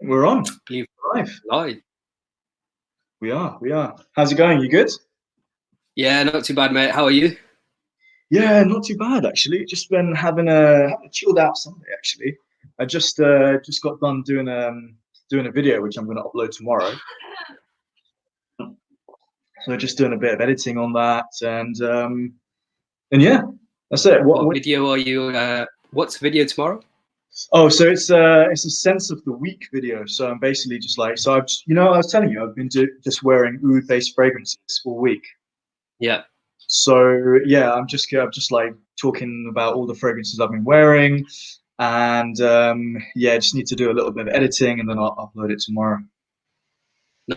We're on. Believe Live. live. We are. How's it going? You good? Yeah, not too bad, mate. How are you? Yeah, not too bad actually. Just been having a chilled out Sunday actually. I just got done doing a video which I'm going to upload tomorrow. So just doing a bit of editing on that, and yeah, that's it. What video are you? What's the video tomorrow? Oh, so it's a sense of the week video. So I'm basically just like, so I was telling you I've been just wearing oud based fragrances all week. Yeah. So yeah, I'm just like talking about all the fragrances I've been wearing, and yeah, just need to do a little bit of editing, and then I'll upload it tomorrow.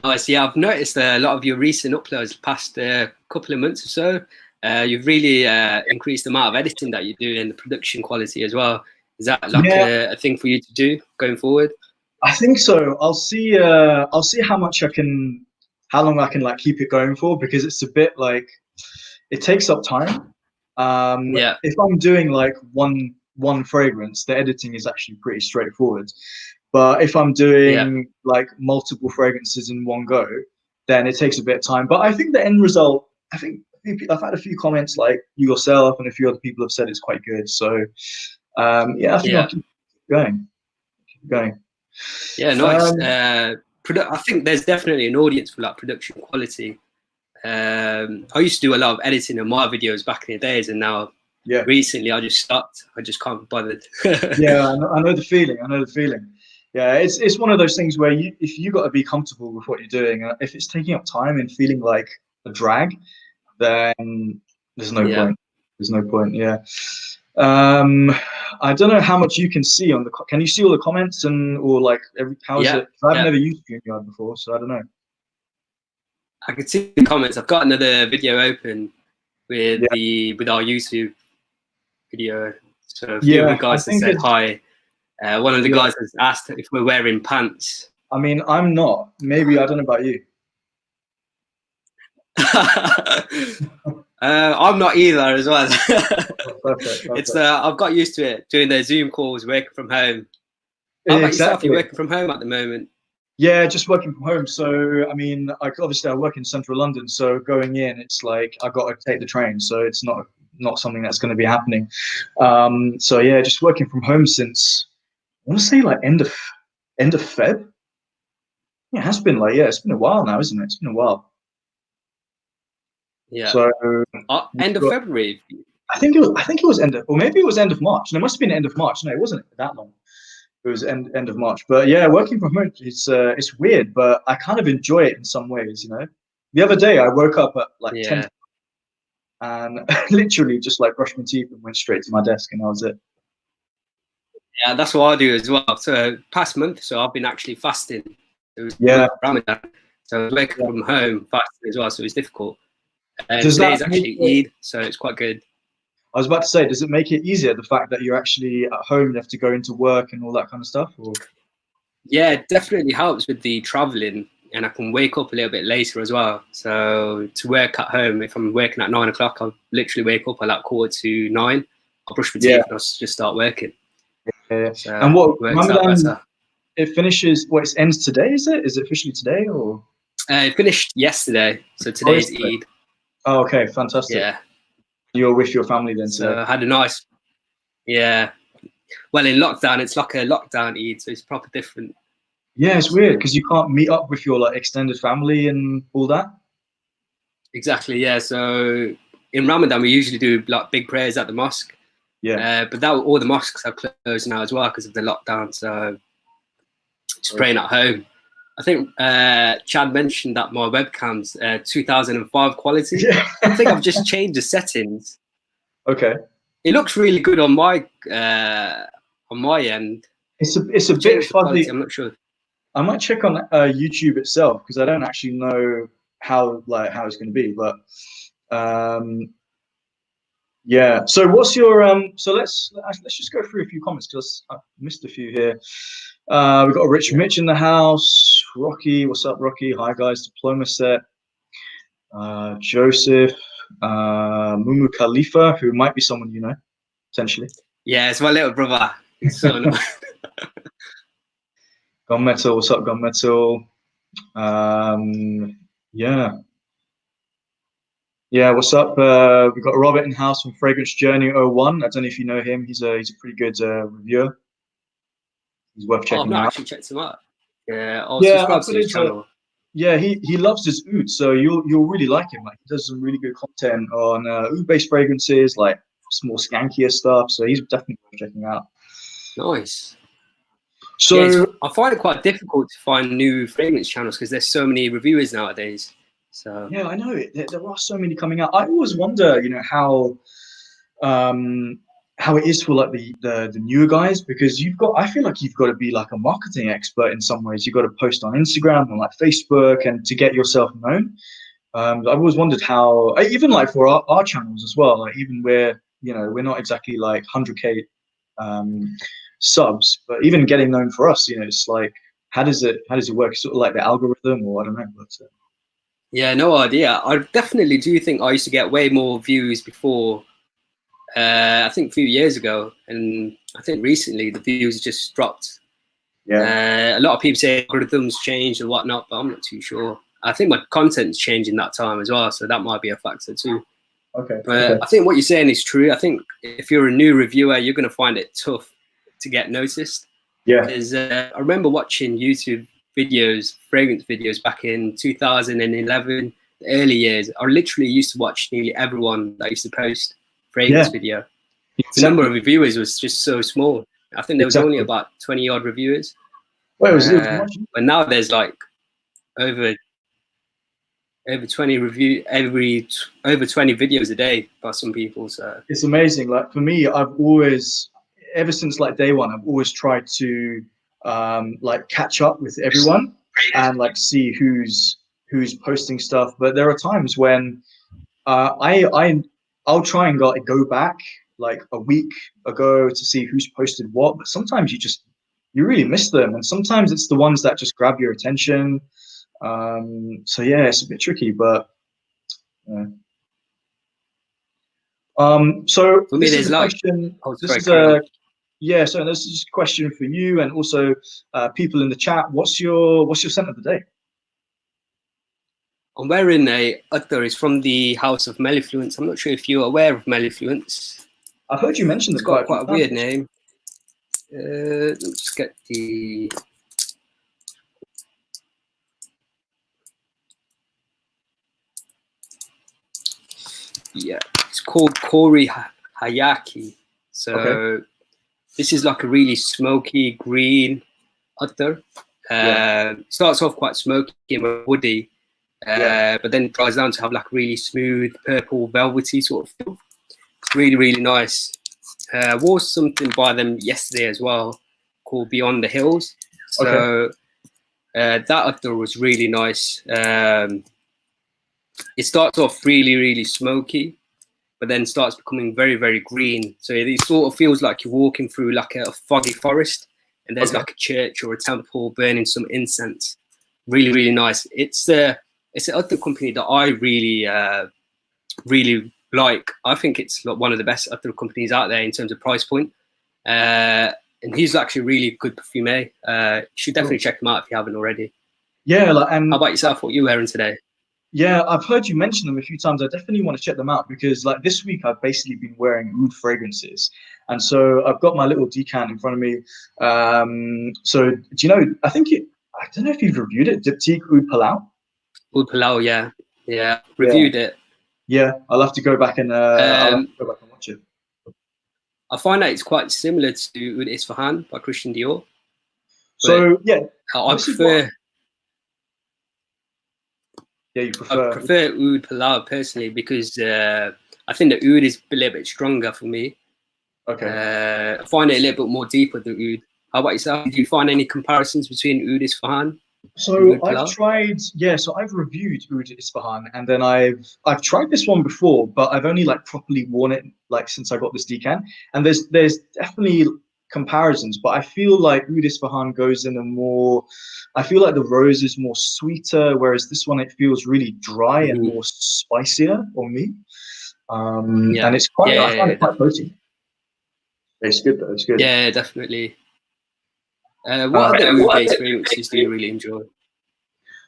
Nice. Yeah, I've noticed a lot of your recent uploads the past couple of months or so. You've really increased the amount of editing that you do and the production quality as well. Is that like a thing for you to do going forward? I think so. I'll see how long I can like keep it going for, because it's a bit like it takes up time. Yeah. If I'm doing like one fragrance, the editing is actually pretty straightforward. But if I'm doing like multiple fragrances in one go, then it takes a bit of time. But I think the end result, I've had a few comments like you yourself and a few other people have said it's quite good. So yeah, I think I'll keep going. Yeah, nice. I think there's definitely an audience for like production quality. I used to do a lot of editing on my videos back in the days, and now recently I just stopped. I just can't be bothered. Yeah, I know the feeling. Yeah, it's one of those things where if you got to be comfortable with what you're doing, if it's taking up time and feeling like a drag, then there's no point. There's no point. Yeah. I don't know how much you can see on the. Can you see all the comments or like how is it? I've never used StreamYard before, so I don't know. I can see the comments. I've got another video open with our YouTube video. So a few of the guys have said hi. One of the guys has asked if we're wearing pants. I mean, I'm not. Maybe I don't know about you. I'm not either as well. Perfect. It's I've got used to it doing the Zoom calls, working from home. How about yourself? You're working from home at the moment? Yeah, just working from home. So I mean, obviously I work in central London, so going in, it's like I got to take the train, so it's not something that's going to be happening. So yeah, just working from home since I want to say like end of Feb. Yeah, it has been like it's been a while now, isn't it? It's been a while. Yeah. So end of February. I think it was end of, or maybe it was end of March. No, it must have been end of March. No, it wasn't that long. It was end of March. But yeah, working from home, it's weird, but I kind of enjoy it in some ways. The other day I woke up at like 10 and literally just like brushed my teeth and went straight to my desk, and that was it. Yeah, that's what I do as well. So past month, so I've been actually fasting. It was Ramadan, so I was working from home fasting as well, so it's difficult. Today's actually Eid, so it's quite good. I was about to say, does it make it easier, the fact that you're actually at home, you have to go into work and all that kind of stuff? Or? Yeah, it definitely helps with the traveling, and I can wake up a little bit later as well. So to work at home, if I'm working at 9 o'clock, I'll literally wake up at like 8:45. I'll brush my teeth and I'll just start working. Yeah. So and what Ramadan, it finishes? What, it ends today? Is it officially today, or? It finished yesterday, so today's Eid. Oh, okay, fantastic. Yeah. You're with your family then? So I had a nice, well, in lockdown, it's like a lockdown Eid, so it's proper different. Yeah, it's weird because you can't meet up with your like extended family and all that. Exactly, yeah. So in Ramadan, we usually do like big prayers at the mosque. Yeah. But all the mosques are closed now as well because of the lockdown. So just praying at home. I think Chad mentioned that my webcam's 2005 quality. Yeah. I think I've just changed the settings. Okay. It looks really good on my end. It's a bit fuzzy. I'm not sure. I might check on YouTube itself because I don't actually know how it's going to be, but yeah. So what's your so let's just go through a few comments because I missed a few here. We've got a Rich Mitch in the house. Rocky, what's up, Rocky? Hi guys, Diploma Set. Joseph, Mumu Khalifa, who might be someone you know, potentially. Yeah, it's my little brother. His son. Gunmetal, what's up, Gunmetal? Yeah. Yeah, what's up? We've got Robert in house from Fragrance Journey '01. I don't know if you know him. He's a pretty good reviewer. He's worth Oh, I've checking not out. actually checked him out. Yeah, I'll Yeah, I subscribe put to his his channel. yeah, he loves his oud, so you'll really like him. Like he does some really good content on oud based fragrances, like some more skankier stuff. So he's definitely worth checking out. Nice. Yeah, So I find it quite difficult to find new fragrance channels because there's so many reviewers nowadays. So yeah, I know it. There are so many coming out. I always wonder, um, how it is for like the newer guys because I feel like you've got to be like a marketing expert in some ways. You've got to post on Instagram and like Facebook and to get yourself known. I've always wondered how, even like for our channels as well, like even where, we're not exactly like 100K subs, but even getting known for us, it's like, how does it work? Sort of like the algorithm or I don't know. But, yeah, no idea. I definitely do think I used to get way more views before. I think a few years ago, and I think recently the views just dropped. yeah. A lot of people say algorithms changed and whatnot, but I'm not too sure. I think my content's changed in that time as well, so that might be a factor too. Okay. But Okay. I think what you're saying is true. I think if you're a new reviewer, you're going to find it tough to get noticed. Yeah. Because I remember watching YouTube videos, fragrance videos back in 2011, the early years. I literally used to watch nearly everyone that used to post fragrance Yeah. video. The number Exactly. of reviewers was just so small. I think there was only Exactly. about 20 odd reviewers. Well, it was much. But now there's like over 20 over 20 videos a day by some people. So It's amazing. Like for me, I've always, ever since like day one, I've always tried to like catch up with everyone and like see who's posting stuff. But there are times when I'll try and go back like a week ago to see who's posted what. But sometimes you really miss them, and sometimes it's the ones that just grab your attention. So yeah, it's a bit tricky, but. Yeah. So for me, this is there's a like, question. oh, This sorry, is carry on. a Yeah. So this is a question for you and also people in the chat. What's your scent of the day? I'm wearing a Uther. It's from the House of Mellifluence. I'm not sure if you're aware of Mellifluence. I've heard you mention It's them quite got a few quite a times. weird name. Let's get the. Yeah, it's called Kori Hayaki. Okay. So this is like a really smoky green Uther. Yeah. Starts off quite smoky and woody, Yeah. but then it dries down to have like a really smooth purple velvety sort of feel. It's really, really nice. Wore something by them yesterday as well called Beyond the Hills. Okay. So that Uther was really nice. It starts off really, really smoky, but then starts becoming very, very green. So it sort of feels like you're walking through like a foggy forest and there's Okay. like a church or a temple burning some incense. Really, really nice. It's an other company that I really, really like. I think it's like one of the best other companies out there in terms of price point. And he's actually a really good perfumer. You should definitely Cool. check him out if you haven't already. Yeah. Like, How and about yourself? What are you wearing today? yeah, I've heard you mention them a few times. I definitely want to check them out because, like, this week I've basically been wearing oud fragrances, and so I've got my little decant in front of me. So do you know? I don't know if you've reviewed it. Diptyque Oud Palau. Oud Palau, yeah, yeah. Yeah, Reviewed it. yeah. I'll have Um, to go back and watch it. I find that it's quite similar to Oud Isfahan by Christian Dior, but So yeah, I obviously, what? prefer Yeah, you I prefer. prefer Oud Palau personally because I think the Oud is a little bit stronger for me. Okay. I find it a little bit more deeper than Oud. How about yourself? Do you find any comparisons between Oud Isfahan and So Oud Palau? I've reviewed Oud Isfahan, and then I've tried this one before, but I've only like properly worn it like since I got this decant. And there's definitely comparisons, but I feel like Oud Isfahan goes in a more, I feel like the rose is more sweeter, whereas this one it feels really dry and Mm-hmm. more spicier on me. And Yeah, I find yeah, it quite definitely. potent. It's good though. It's good. Yeah, definitely. What other oud-based fragrances do you really enjoy?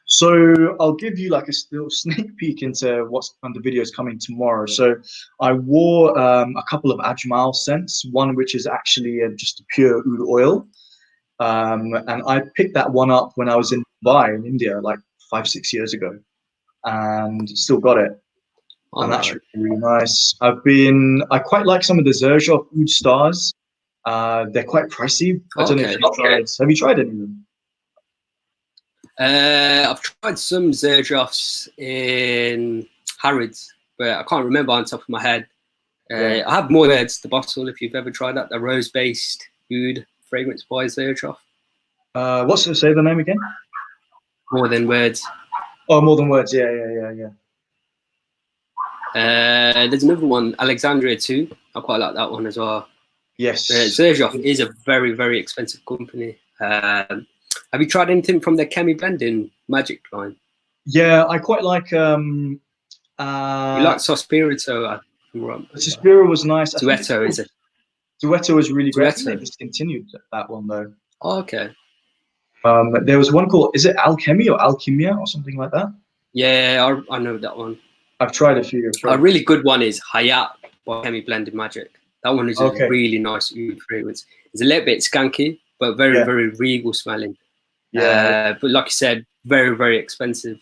So I'll give you like a little sneak peek into what's on the videos coming tomorrow. So I wore a couple of Ajmal scents, one which is actually just a pure oud oil. And I picked that one up when I was in Dubai in India, like 5-6 years ago, and still got it. And that's really nice. I quite like some of the Xerjoff Oud Stars. They're quite pricey. I don't know if you've tried. Have you tried any of them? I've tried some Xerjoffs in Harrods, but I can't remember on top of my head. I have More Than Words, the bottle, if you've ever tried that, the rose-based oud fragrance by Xerjoff. What's it, say the name again? More Than Words. Oh, More Than Words. Yeah. There's another one, Alexandria too. I quite like that one as well. Yes. Xerjoff is a very, very expensive company. Have you tried anything from their Chemi Blending Magic line? Yeah, I quite like. You like Sospirito? Sospiro was nice. Duetto, is it? Duetto was really great. I think they discontinued that one though. Oh, okay. There was one called, is it Alchemy or Alchemia or something like that? Yeah, I know that one. I've tried a few. A really good one is Hayat by Chemi Blended Magic. That one is a really nice oud fragrance. It's a little bit skanky, but very, very regal smelling. Yeah. But like you said, very, very expensive.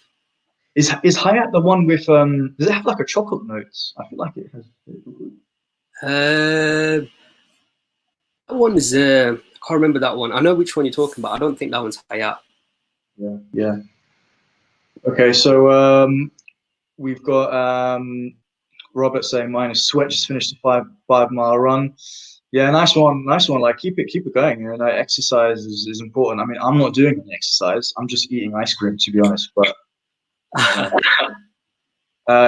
Is Hayat the one with does it have like a chocolate notes? I feel like it has. That one is I can't remember that one. I know which one you're talking about. I don't think that one's Hayat. Yeah. Okay, so we've got Robert saying mine is Sweat, just finished a 5-mile run. Yeah, nice one. Like keep it going. You know, exercise is important. I mean, I'm not doing any exercise. I'm just eating ice cream, to be honest. But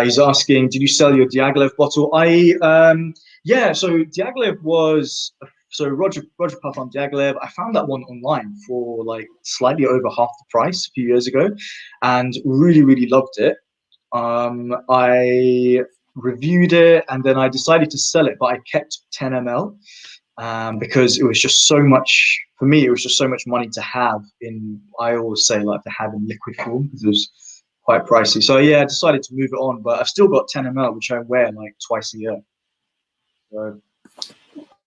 he's asking, did you sell your Diaghilev bottle? Yeah. So Diaghilev was Roger Parfum Diaghilev. I found that one online for like slightly over half the price a few years ago, and really loved it. I reviewed it and then I decided to sell it, but I kept 10 ml because it was just so much for me. It was just so much money to have in. I always say like to have in liquid form because it was quite pricey. So yeah, I decided to move it on, but I've still got 10 ml, which I wear like twice a year. So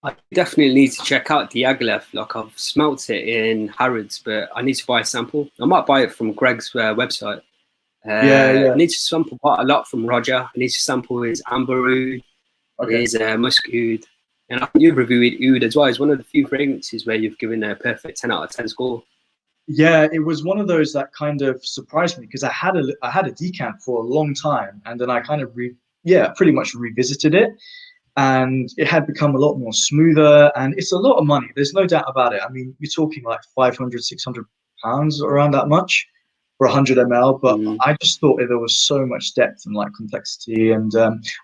I definitely need to check out the Diaghilev. Like I've smelt it in Harrods, but I need to buy a sample. I might buy it from Greg's website. I need to sample quite a lot from Roger. I need to sample his Amber Oud, his Musk Oud, and you've reviewed Oud as well. It's one of the few fragrances where you've given a perfect 10 out of 10 score. Yeah, it was one of those that kind of surprised me because I had a decant for a long time, and then I kind of pretty much revisited it, and it had become a lot more smoother, and it's a lot of money. There's no doubt about it. I mean, you're talking like 500, 600 pounds, around that much for 100 ml, but I just thought there was so much depth and like complexity. And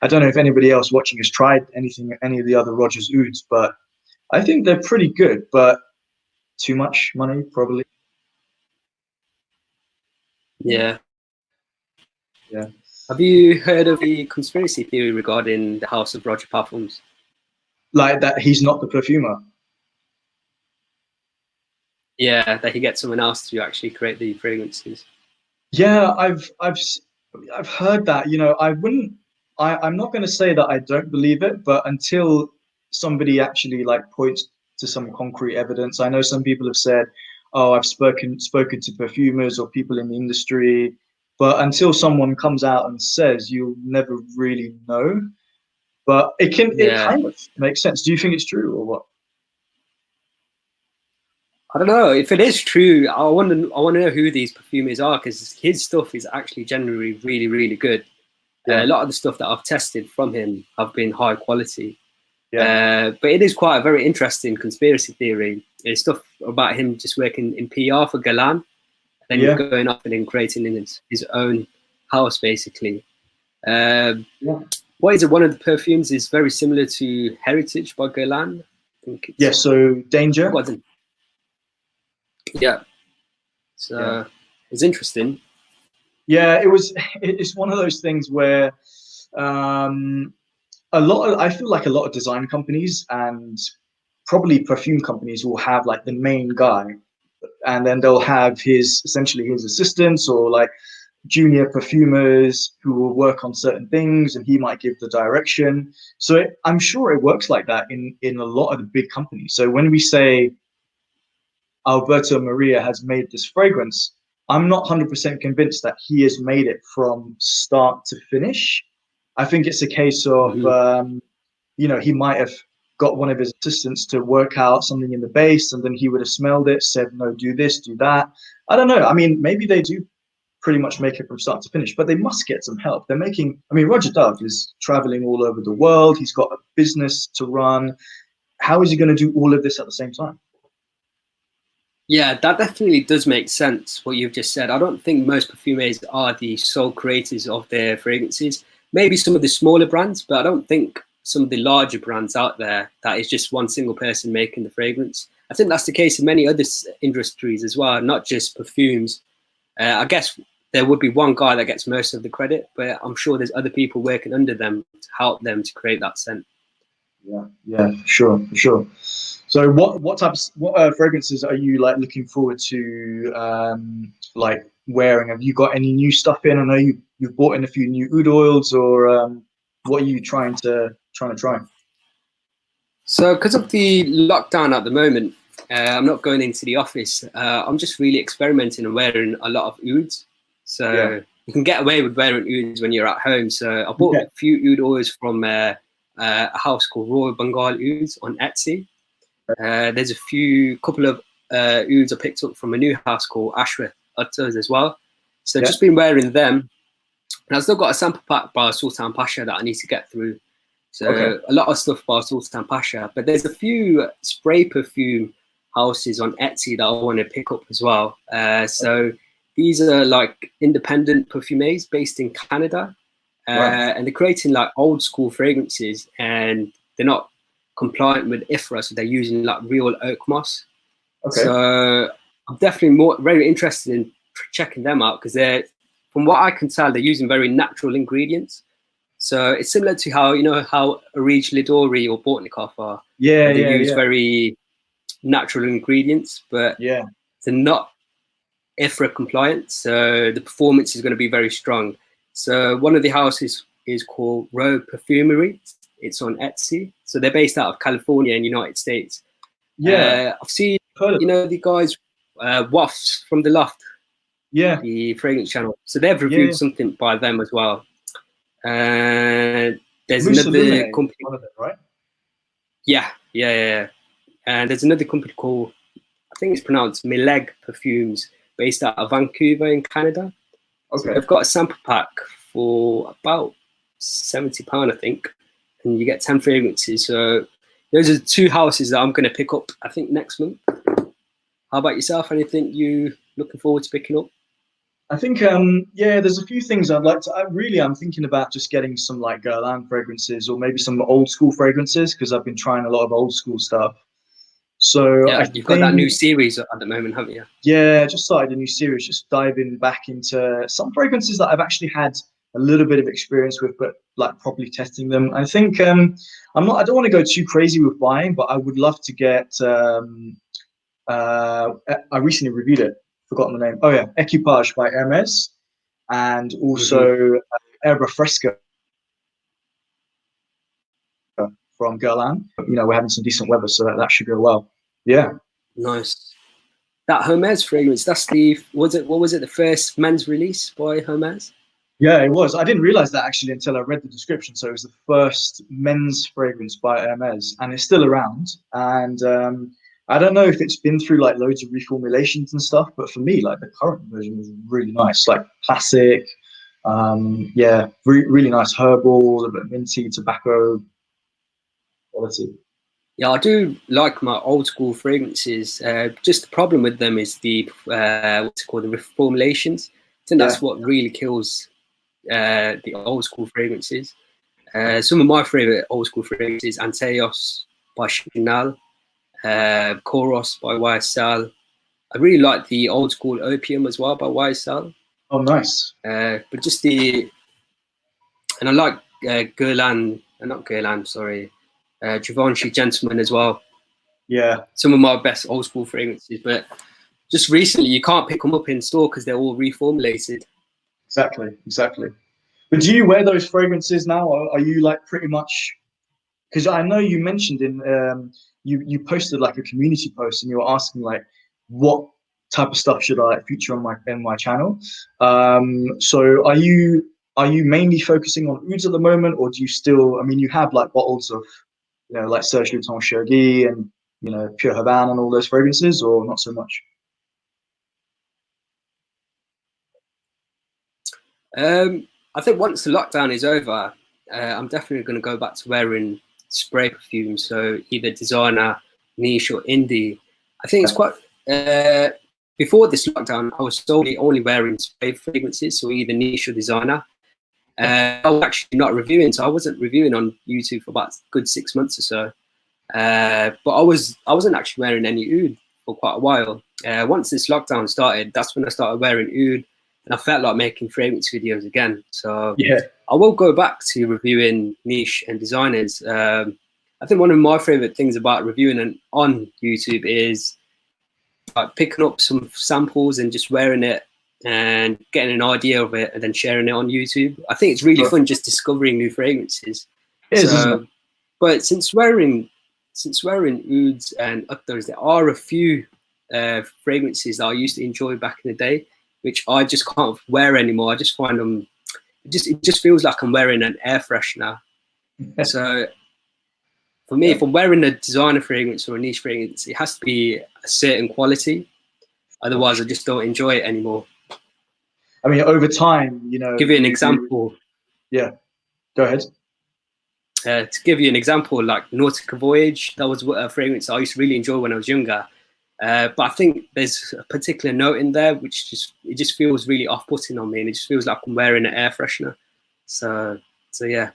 I don't know if anybody else watching has tried any of the other Rogers Ouds, but I think they're pretty good, but too much money probably. Yeah. Have you heard of the conspiracy theory regarding the house of Roger Parfums? Like that he's not the perfumer? Yeah, that he gets someone else to actually create the fragrances. Yeah, I've heard that. You know, I'm not going to say that I don't believe it, but until somebody actually like points to some concrete evidence. I know some people have said, "Oh, I've spoken to perfumers or people in the industry," but until someone comes out and says, you'll never really know. But it kind of makes sense. Do you think it's true or what? I don't know if it is true. I want to know who these perfumers are because his stuff is actually generally really good. A lot of the stuff that I've tested from him have been high quality. But it is quite a very interesting conspiracy theory. It's stuff about him just working in PR for Guerlain, and then going up and then creating in his own house basically. What is it? One of the perfumes is very similar to Heritage by Guerlain. I think it's, so Danger. So it's interesting. Yeah, it's one of those things where I feel like a lot of design companies and probably perfume companies will have like the main guy, and then they'll have essentially his assistants or like junior perfumers who will work on certain things, and he might give the direction. So I'm sure it works like that in a lot of the big companies. So when we say Alberto Maria has made this fragrance, I'm not 100% convinced that he has made it from start to finish. I think it's a case of, he might have got one of his assistants to work out something in the base, and then he would have smelled it, said, no, do this, do that. I don't know. I mean, maybe they do pretty much make it from start to finish, but they must get some help. Roger Dove is traveling all over the world. He's got a business to run. How is he going to do all of this at the same time? Yeah, that definitely does make sense, what you've just said. I don't think most perfumers are the sole creators of their fragrances. Maybe some of the smaller brands, but I don't think some of the larger brands out there that is just one single person making the fragrance. I think that's the case in many other industries as well, not just perfumes. I guess there would be one guy that gets most of the credit, but I'm sure there's other people working under them to help them to create that scent. Yeah, for sure. So what fragrances are you like looking forward to like wearing? Have you got any new stuff in? I know you've bought in a few new oud oils, or what are you trying to try? So because of the lockdown at the moment, I'm not going into the office. I'm just really experimenting and wearing a lot of ouds. So you can get away with wearing ouds when you're at home. So I bought a few oud oils from a house called Royal Bengal Ouds on Etsy. There's a couple of ouds I picked up from a new house called Ashworth Utters as well. So just been wearing them. And I've still got a sample pack by Sultan Pasha that I need to get through. So a lot of stuff by Sultan Pasha. But there's a few spray perfume houses on Etsy that I want to pick up as well. So these are like independent perfumers based in Canada. And they're creating like old school fragrances, and they're not compliant with IFRA, so they're using like real oak moss. So I'm definitely very interested in checking them out, because they're, from what I can tell, they're using very natural ingredients. So it's similar to how Arij Lidori or Bortnikov are. They use very natural ingredients, but they're not IFRA compliant, so the performance is going to be very strong. So one of the houses is called Perfumery. It's on Etsy. So they're based out of California in the United States. I've seen, the guys, Wafts from the Loft, the fragrance channel. So they've reviewed something by them as well. And there's another company. One of them, right? Yeah. And there's another company called, I think it's pronounced Mileg Perfumes, based out of Vancouver in Canada. So they've got a sample pack for about £70, I think, and you get 10 fragrances. So those are 2 houses that I'm going to pick up, I think, next month. How about yourself? Anything you looking forward to picking up? I think, there's a few things I'd like to. I'm thinking about just getting some like Guerlain fragrances, or maybe some old school fragrances, because I've been trying a lot of old school stuff. So you've got that new series at the moment, haven't you? Yeah, just started a new series, just diving back into some fragrances that I've actually had a little bit of experience with, but like properly testing them. I think I don't want to go too crazy with buying, but I would love to get. I recently reviewed it, forgotten the name. Oh yeah, Equipage by Hermes, and also Herba Fresca from Guerlain. We're having some decent weather, so that should go well. Yeah. Nice. That Hermes fragrance, that's what was it, the first men's release by Hermes? Yeah, it was. I didn't realize that actually until I read the description. So it was the first men's fragrance by Hermes, and it's still around. And I don't know if it's been through like loads of reformulations and stuff, but for me, like the current version was really nice, like classic. Really nice herbal, a little bit minty, tobacco quality. Yeah, I do like my old school fragrances. Just the problem with them is the the reformulations. I think that's what really kills the old school fragrances. Some of my favorite old school fragrances: Anteos by Chanel, Koros by YSL. I really like the old school Opium as well by YSL. Oh, nice. But just and I like Givenchy Gentleman as well. Yeah, some of my best old school fragrances, but just recently you can't pick them up in store because they're all reformulated. exactly. But do you wear those fragrances now? Are you like pretty much? Because I know you mentioned in you posted like a community post and you were asking like what type of stuff should I feature on my channel. So are you mainly focusing on ouds at the moment, or do you still? I mean, you have like bottles of like Serge Lutens Chergui and Pure Havana and all those fragrances, or not so much? I think once the lockdown is over, I'm definitely going to go back to wearing spray perfume. So either designer, niche, or indie. I think it's quite. Before this lockdown, I was solely only wearing spray fragrances, so either niche or designer. I was actually not reviewing, so I wasn't reviewing on YouTube for about a good 6 months or so. But I wasn't actually wearing any oud for quite a while. Once this lockdown started, that's when I started wearing oud, and I felt like making fragrance videos again. So Yeah. I will go back to reviewing niche and designers. I think one of my favorite things about reviewing on YouTube is like picking up some samples and just wearing it and getting an idea of it and then sharing it on YouTube. I think it's really fun just discovering new fragrances. It is, isn't it? But since wearing ouds and others, there are a few fragrances that I used to enjoy back in the day, which I just can't wear anymore. I just find them, it just feels like I'm wearing an air freshener. So for me, if I'm wearing a designer fragrance or a niche fragrance, it has to be a certain quality. Otherwise, I just don't enjoy it anymore. I mean, over time, Give you an example. Yeah, go ahead. To give you an example, like Nautica Voyage, that was a fragrance I used to really enjoy when I was younger. But I think there's a particular note in there which just feels really off-putting on me, and it just feels like I'm wearing an air freshener. So yeah.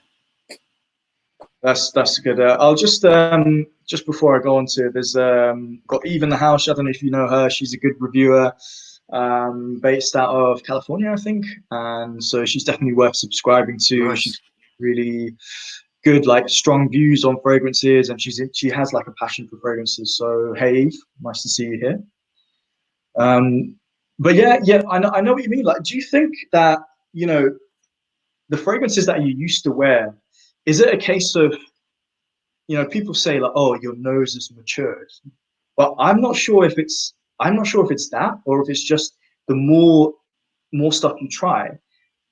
That's good. I'll just before I go on to, there's got Eve in the house. I don't know if you know her. She's a good reviewer, based out of California, I think, and so she's definitely worth subscribing to. Nice. She's really good, like strong views on fragrances, and she has like a passion for fragrances. So hey Eve, nice to see you here. But yeah, I know what you mean. Like, do you think that the fragrances that you used to wear, is it a case of people say like, oh, your nose has matured, but I'm not sure if it's that, or if it's just the more stuff you try,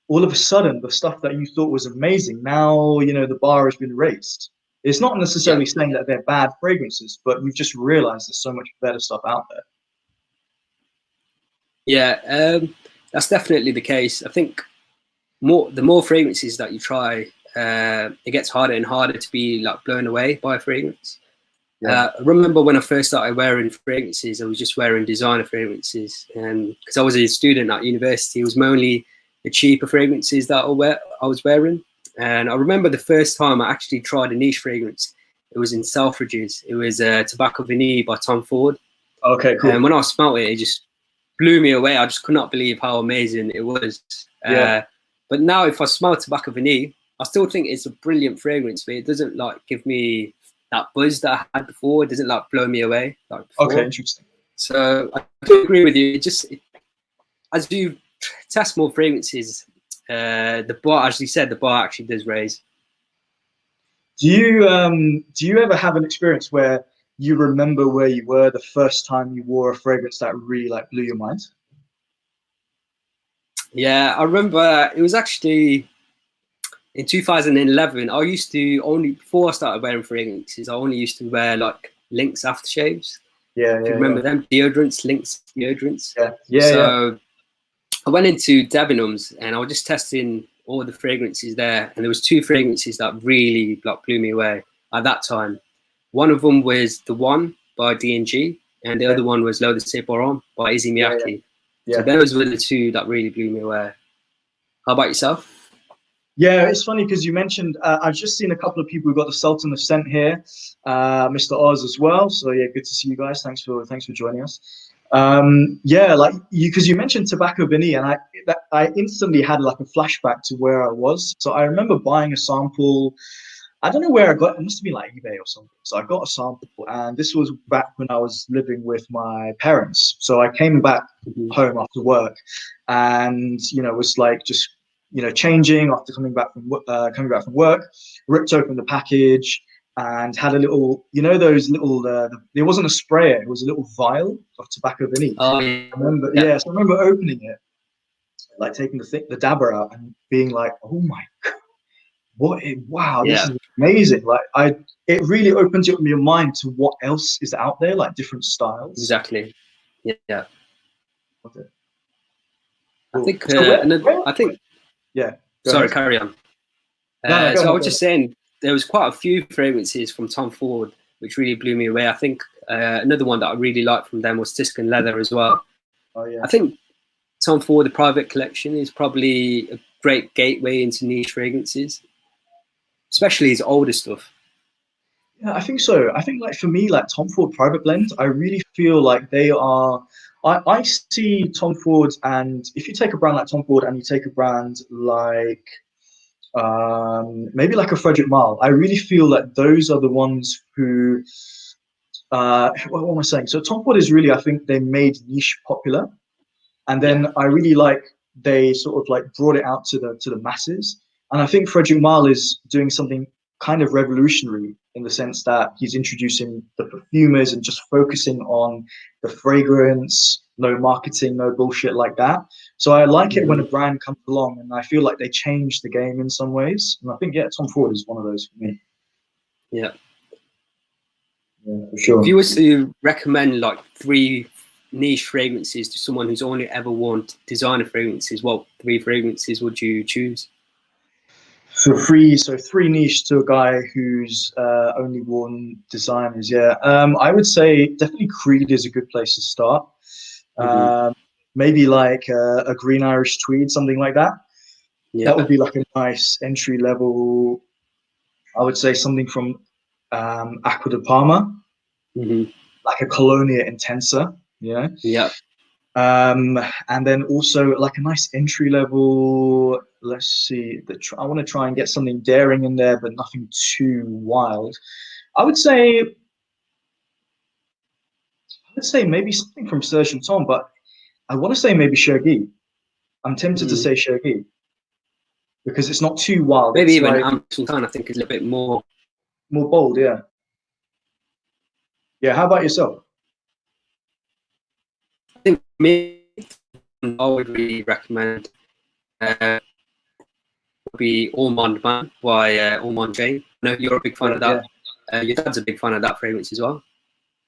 all of a sudden the stuff that you thought was amazing, now the bar has been raised. It's not necessarily saying that they're bad fragrances, but you've just realized there's so much better stuff out there. Yeah, that's definitely the case. I think the more fragrances that you try, it gets harder and harder to be like blown away by a fragrance. I remember when I first started wearing fragrances, I was just wearing designer fragrances, and because I was a student at university, it was mainly the cheaper fragrances that I was wearing. And I remember the first time I actually tried a niche fragrance, it was in Selfridges. It was Tobacco Vanille by Tom Ford. Okay, cool. And when I smelled it, it just blew me away. I just could not believe how amazing it was. But now if I smell Tobacco Vanille, I still think it's a brilliant fragrance, but it doesn't like give me that buzz that I had before. It doesn't like blow me away like before. Okay, interesting. So I do agree with you. As you test more fragrances, the bar, as you said, the bar actually does raise. Do you ever have an experience where you remember where you were the first time you wore a fragrance that really like blew your mind? Yeah, I remember it was actually in 2011. I used to before I started wearing fragrances, I only used to wear like Lynx aftershaves. Yeah, if you remember them deodorants, Lynx deodorants. Yeah. So I went into Debenhams and I was just testing all the fragrances there, and there was two fragrances that really like blew me away at that time. One of them was The One by D&G, and the other one was L'Eau de Ses Parents by Izzy Miyake. So those were the two that really blew me away. How about yourself? Yeah, it's funny because you mentioned, I've just seen a couple of people who got the Sultan of Scent here, Mr. Oz as well. So yeah, good to see you guys. Thanks for joining us. Yeah, like because you mentioned Tobacco Vanille, and I instantly had like a flashback to where I was. So I remember buying a sample. I don't know where I got it. It must have been like eBay or something. So I got a sample, and this was back when I was living with my parents. So I came back home after work, and was like just changing after coming back from work. Ripped open the package and had a little, those little. It wasn't a sprayer; it was a little vial of tobacco vanille. Oh I remember, yeah. so I remember opening it, like taking the dabber out and being like, "Oh my god, wow, this is amazing!" Like it really opens up your mind to what else is out there, like different styles. Exactly. Yeah. Okay. I Cool. think. So I think. Yeah. Sorry, Ahead. carry on. No, go so I ahead, was just saying, there was quite a few fragrances from Tom Ford which really blew me away. I think another one that I really liked from them was Tuscan Leather as well. Oh yeah. I think Tom Ford, the Private Collection, is probably a great gateway into niche fragrances, especially his older stuff. Yeah, I think so. I think like for me, like Tom Ford Private Blend, I really feel like they are. I see Tom Ford, and if you take a brand like Tom Ford and you take a brand like maybe like a Frederick Malle, I really feel that those are the ones who. What am I saying? So Tom Ford is really, I think they made niche popular, and then I really like they sort of like brought it out to the masses. And I think Frederick Malle is doing something kind of revolutionary in the sense that he's introducing the perfumers and just focusing on the fragrance, no marketing, no bullshit like that. So I like it when a brand comes along, and I feel like they change the game in some ways. And I think Tom Ford is one of those for me. Yeah. Yeah, for sure. If you was to recommend like 3 niche fragrances to someone who's only ever worn designer fragrances, what 3 fragrances would you choose? So 3 niche to a guy who's only worn designers. Yeah, I would say definitely Creed is a good place to start. Maybe like a Green Irish Tweed, something like that. That would be like a nice entry level. I would say something from Acqua di Parma, like a Colonia Intensa. Yeah. And then also like a nice entry level. Let's see. I want to try and get something daring in there, but nothing too wild. I would say maybe something from Serge and Tom, but I want to say maybe Chergui. I'm tempted to say Chergui because it's not too wild. Maybe it's even like Sultan, I think, is a little bit more bold. Yeah. Yeah. How about yourself? I think me, I would really recommend would be Ormond Man by Ormond Jane. I know you're a big fan of that. Yeah. Your dad's a big fan of that fragrance as well.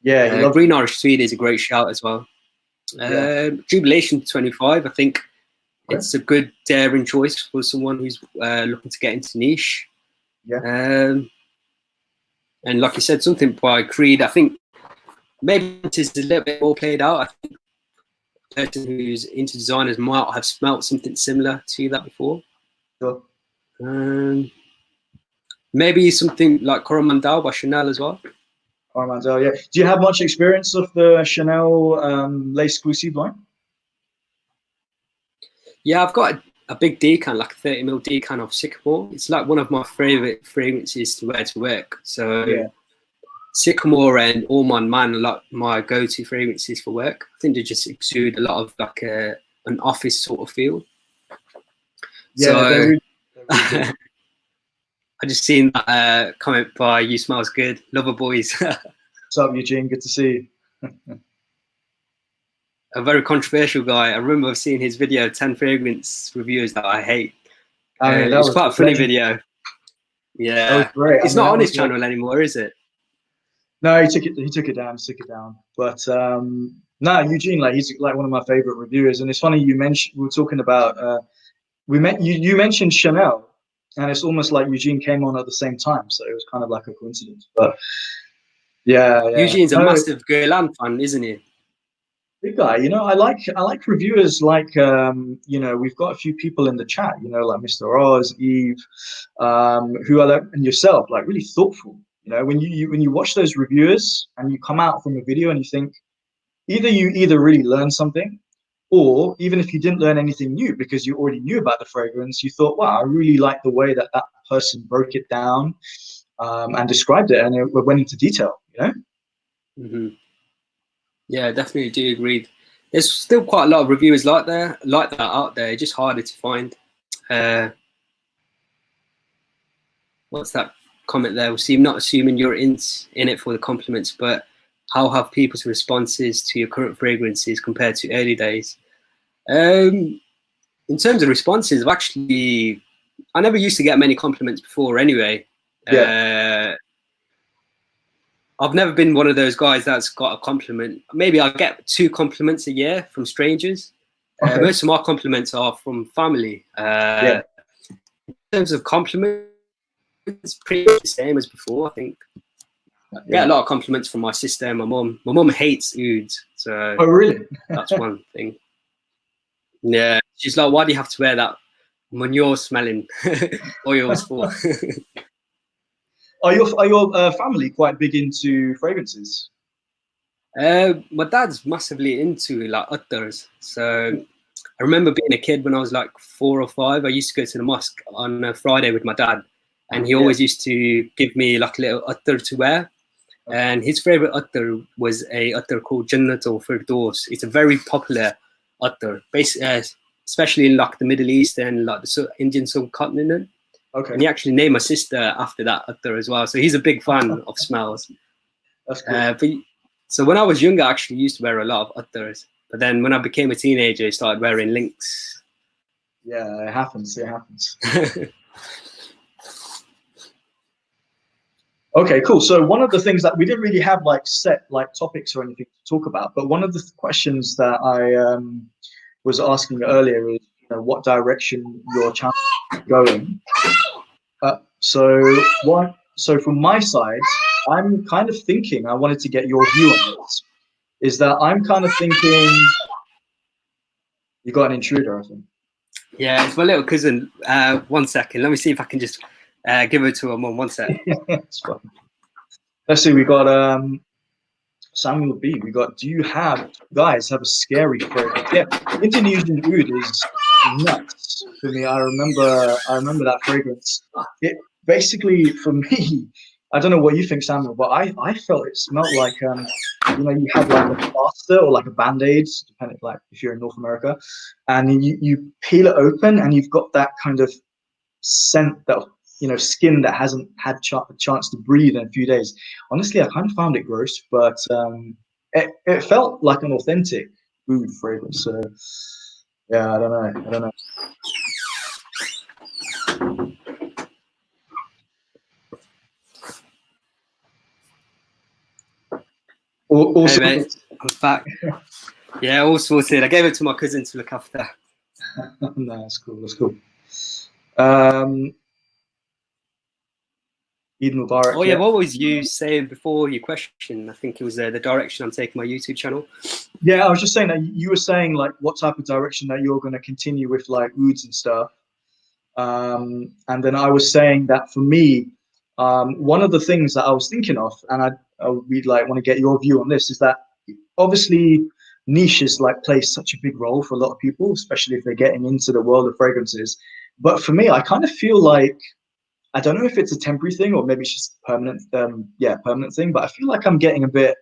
Yeah, he loves Green Irish Tweed is a great shout as well. Jubilation 25, I think it's a good daring choice for someone who's looking to get into niche. Yeah. And like you said, something by Creed, I think maybe it is a little bit more played out. I think a person who's into designers might have smelt something similar to that before. Sure. Maybe something like Coromandel by Chanel as well. Coromandel, yeah. Do you have much experience of the Chanel L'Exclusive line? Yeah, I've got a big decan, like a 30ml decan of Sycamore. It's like one of my favorite fragrances to wear to work. So Sycamore and Ormond Man are like my go-to fragrances for work. I think they just exude a lot of like an office sort of feel. Yeah, so they're really I just seen that comment by You Smells Good, Lover Boys. What's up, Eugene? Good to see you. A very controversial guy. I remember seeing his video, 10 fragrance reviews that I hate. I mean, it was quite a funny video. Yeah, that was great. It's not on his channel anymore, is it? No, he took it down. But no, Eugene, like he's like one of my favorite reviewers. And it's funny we were talking about you mentioned Chanel, and it's almost like Eugene came on at the same time, so it was kind of like a coincidence. But yeah. Eugene's a massive Guerlain fan, isn't he? Big guy. I like reviewers like we've got a few people in the chat, like Mr. Oz, Eve, who are like, and yourself, like really thoughtful. When you watch those reviewers and you come out from a video and you think either really learn something, or even if you didn't learn anything new because you already knew about the fragrance, you thought, wow, I really like the way that person broke it down. and described it, and it went into detail. You know. Mm-hmm. Yeah, definitely do agree. There's still quite a lot of reviewers like that out there. It's just harder to find. What's that comment there? Waseem, not assuming you're in it for the compliments, but how have people's responses to your current fragrances compared to early days? In terms of responses, I never used to get many compliments before anyway. Yeah. I've never been one of those guys that's got a compliment. Maybe I get 2 compliments a year from strangers. Okay. Most of my compliments are from family. Yeah. In terms of compliments, it's pretty much the same as before, I think. I get a lot of compliments from my sister and my mum. My mum hates ouds, so oh really? that's one thing. Yeah, she's like, "Why do you have to wear that manure smelling oils for?" Are your family quite big into fragrances? My dad's massively into like utters. So I remember being a kid when I was like 4 or 5. I used to go to the mosque on a Friday with my dad, and he always used to give me like a little uttar to wear. And his favorite uttar was a uttar called Jannatul Firdaus. It's a very popular uttar, especially in like the Middle East and like the Indian subcontinent. Okay. And he actually named my sister after that uttar as well. So he's a big fan of smells. That's cool. So when I was younger, I actually used to wear a lot of uttars. But then when I became a teenager, I started wearing links. Yeah, it happens. It happens. Okay, cool. So one of the things that we didn't really have like set like topics or anything to talk about, but one of the questions that I was asking earlier is, you know, what direction your channel is going. So from my side, I'm kind of thinking, I wanted to get your view on this, is that I'm kind of thinking, you got an intruder, I think. Yeah, it's my little cousin. 1 second. Let me see if I can just give it to him on 1 sec. It's fine. Let's see, we got Samuel B. We got, do you guys have a scary fragrance? Yeah, Indonesian oud is nuts for me. I remember that fragrance. It basically, for me, I don't know what you think, Samuel, but I felt it smelled like you know, you have like a plaster or like a band-aid, depending like if you're in North America, and you peel it open and you've got that kind of scent, that, you know, skin that hasn't had a chance to breathe in a few days. Honestly, I kind of found it gross, but it felt like an authentic oud fragrance. So yeah, I don't know. Also, hey mate, I'm back. Yeah, all sorted. I gave it to my cousin to look after. No, that's cool. That's cool. Eid Mubarak. Oh yeah, what was you saying before your question? I think it was the direction I'm taking my YouTube channel. Yeah, I was just saying that you were saying like what type of direction that you're going to continue with like ouds and stuff. And then I was saying that for me, one of the things that I was thinking of, and we'd like want to get your view on this, is that obviously niches like play such a big role for a lot of people, especially if they're getting into the world of fragrances. But for me, I kind of feel like, I don't know if it's a temporary thing or maybe it's just permanent, permanent thing, but I feel like I'm getting a bit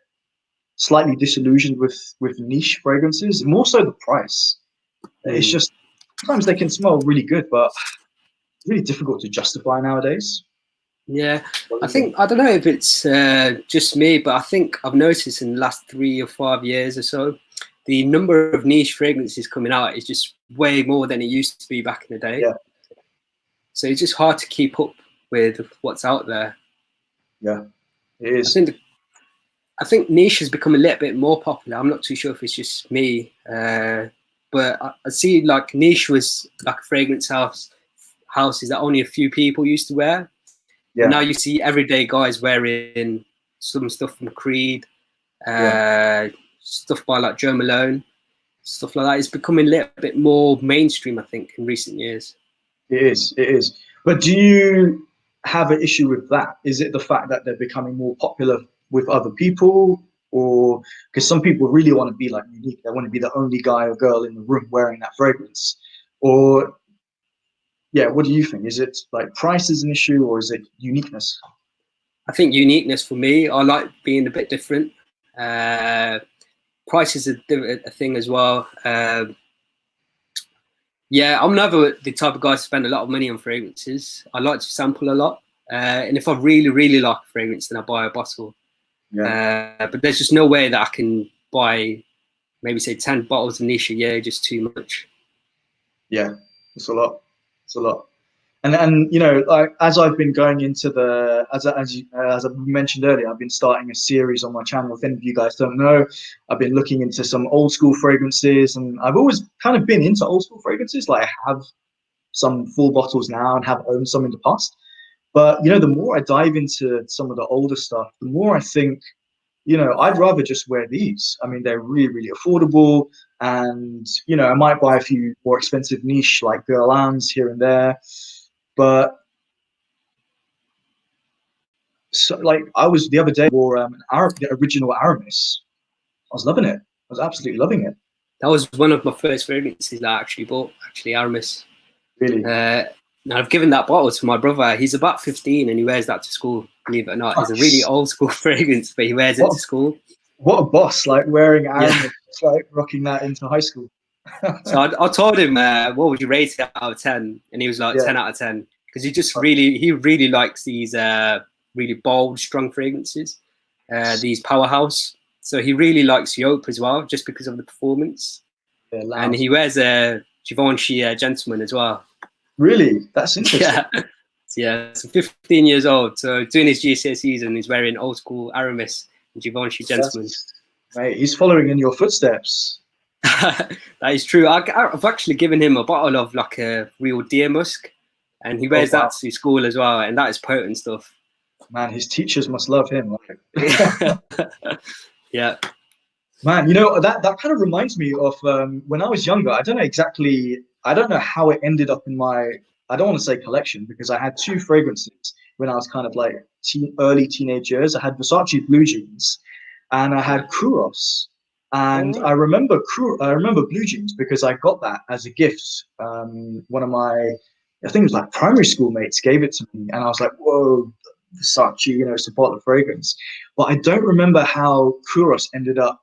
slightly disillusioned with niche fragrances, more so the price. It's just, sometimes they can smell really good, but it's really difficult to justify nowadays. Yeah, I don't know if it's just me, but I think I've noticed in the last 3 or 5 years or so, the number of niche fragrances coming out is just way more than it used to be back in the day. Yeah. So it's just hard to keep up with what's out there. Yeah, it is. I think niche has become a little bit more popular. I'm not too sure if it's just me, but I see like niche was like a fragrance houses that only a few people used to wear. Yeah. And now you see everyday guys wearing some stuff from Creed, stuff by like Joe Malone, stuff like that. It's becoming a little bit more mainstream, I think, in recent years. It is. It is. But do you have an issue with that? Is it the fact that they're becoming more popular with other people, or because some people really want to be like unique, they want to be the only guy or girl in the room wearing that fragrance, or yeah, what do you think? Is it like price is an issue, or is it uniqueness? I think uniqueness for me. I like being a bit different. Price is a thing as well. Yeah, I'm never the type of guy to spend a lot of money on fragrances. I like to sample a lot. And if I really, really like a fragrance, then I buy a bottle. Yeah. But there's just no way that I can buy maybe say 10 bottles of niche a year, just too much. Yeah, it's a lot. It's a lot. And you know, like as I've been going into the as I mentioned earlier, I've been starting a series on my channel. If any of you guys don't know, I've been looking into some old school fragrances, and I've always kind of been into old school fragrances. Like I have some full bottles now and have owned some in the past. But you know, the more I dive into some of the older stuff, the more I think, you know, I'd rather just wear these. I mean, they're really, really affordable, and you know, I might buy a few more expensive niche like Guerlain's here and there. But so, like, I was the other day wore the original Aramis. I was loving it. I was absolutely loving it. That was one of my first fragrances that I actually bought, actually, Aramis. Really? Now I've given that bottle to my brother. He's about 15 and he wears that to school, believe it or not. It's a really old school fragrance, but he wears it to school. What a boss, like wearing Aramis, like rocking that into high school. So I told him, what would you rate it out of 10? And he was like 10 out of 10. Because he really likes these really bold, strong fragrances, these powerhouse. So he really likes Yope as well, just because of the performance. Yeah, and he wears a Givenchy Gentleman as well. Really? That's interesting. Yeah, so 15 years old. So doing his GCSEs and he's wearing old school Aramis and Givenchy Gentleman. Mate, he's following in your footsteps. That is true. I've actually given him a bottle of like a real deer musk, and he wears that to school as well, and that is potent stuff. Man, his teachers must love him. Yeah. Man, you know, that kind of reminds me of when I was younger. I don't know how it ended up in my, I don't want to say collection, because I had two fragrances when I was kind of like early teenage years. I had Versace Blue Jeans and I had Kouros. And I remember Blue Jeans because I got that as a gift. One of my, I think it was like primary school mates gave it to me, and I was like, whoa, Versace, you know, support the fragrance. But I don't remember how Kouros ended up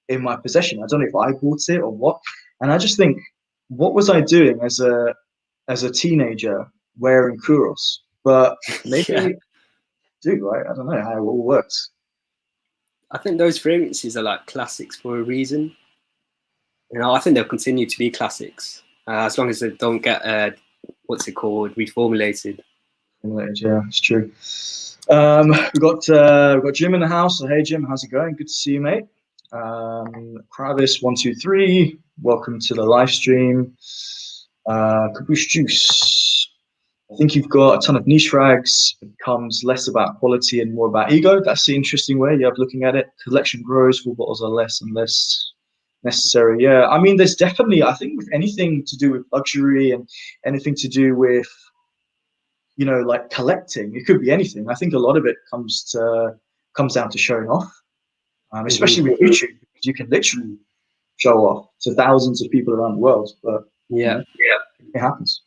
in my possession. I don't know if I bought it or what. And I just think, what was I doing as a teenager wearing Kouros? But maybe do, right? I don't know how it all works. I think those fragrances are like classics for a reason. You know, I think they'll continue to be classics as long as they don't get what's it called, reformulated. Yeah, it's true. We've got Jim in the house. So, hey Jim, how's it going? Good to see you, mate. Kravis123, welcome to the live stream. Caboose Juice. I think you've got a ton of niche frags. It becomes less about quality and more about ego. That's the interesting way you're looking at it. Collection grows, full bottles are less and less necessary. Yeah, I mean, there's definitely, I think, with anything to do with luxury and anything to do with, you know, like collecting, it could be anything. I think a lot of it comes down to showing off, especially with YouTube, because you can literally show off to thousands of people around the world. But yeah, it happens.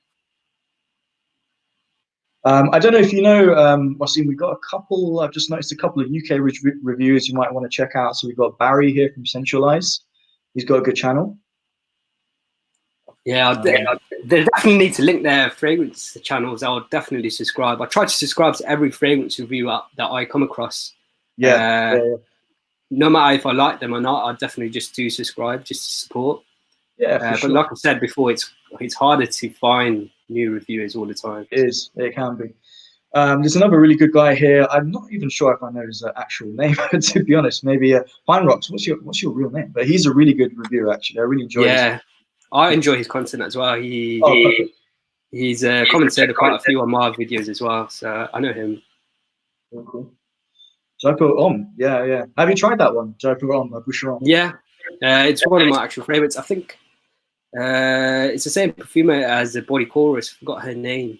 I don't know if you know, Waseem, we've got a couple, I've just noticed a couple of UK reviews you might want to check out. So we've got Barry here from Centralize. He's got a good channel. Yeah, they definitely need to link their fragrance channels. I'll definitely subscribe. I try to subscribe to every fragrance review that I come across. No matter if I like them or not, I definitely just do subscribe just to support. Yeah, for sure. But like I said before, it's harder to find new reviewers all the time. It can be. There's another really good guy here. I'm not even sure if I know his actual name, to be honest. Maybe Pine Rocks. What's your real name? But he's a really good reviewer, actually. I really enjoy. Yeah, I enjoy his content as well. He's commented quite a few on my videos as well, so I know him. Oh, cool. Jaipur Om, yeah. Have you tried that one, Jaipur Om, Boucheron? Yeah, it's one of my actual favorites. I think it's the same perfumer as the Body Chorus. Forgot her name.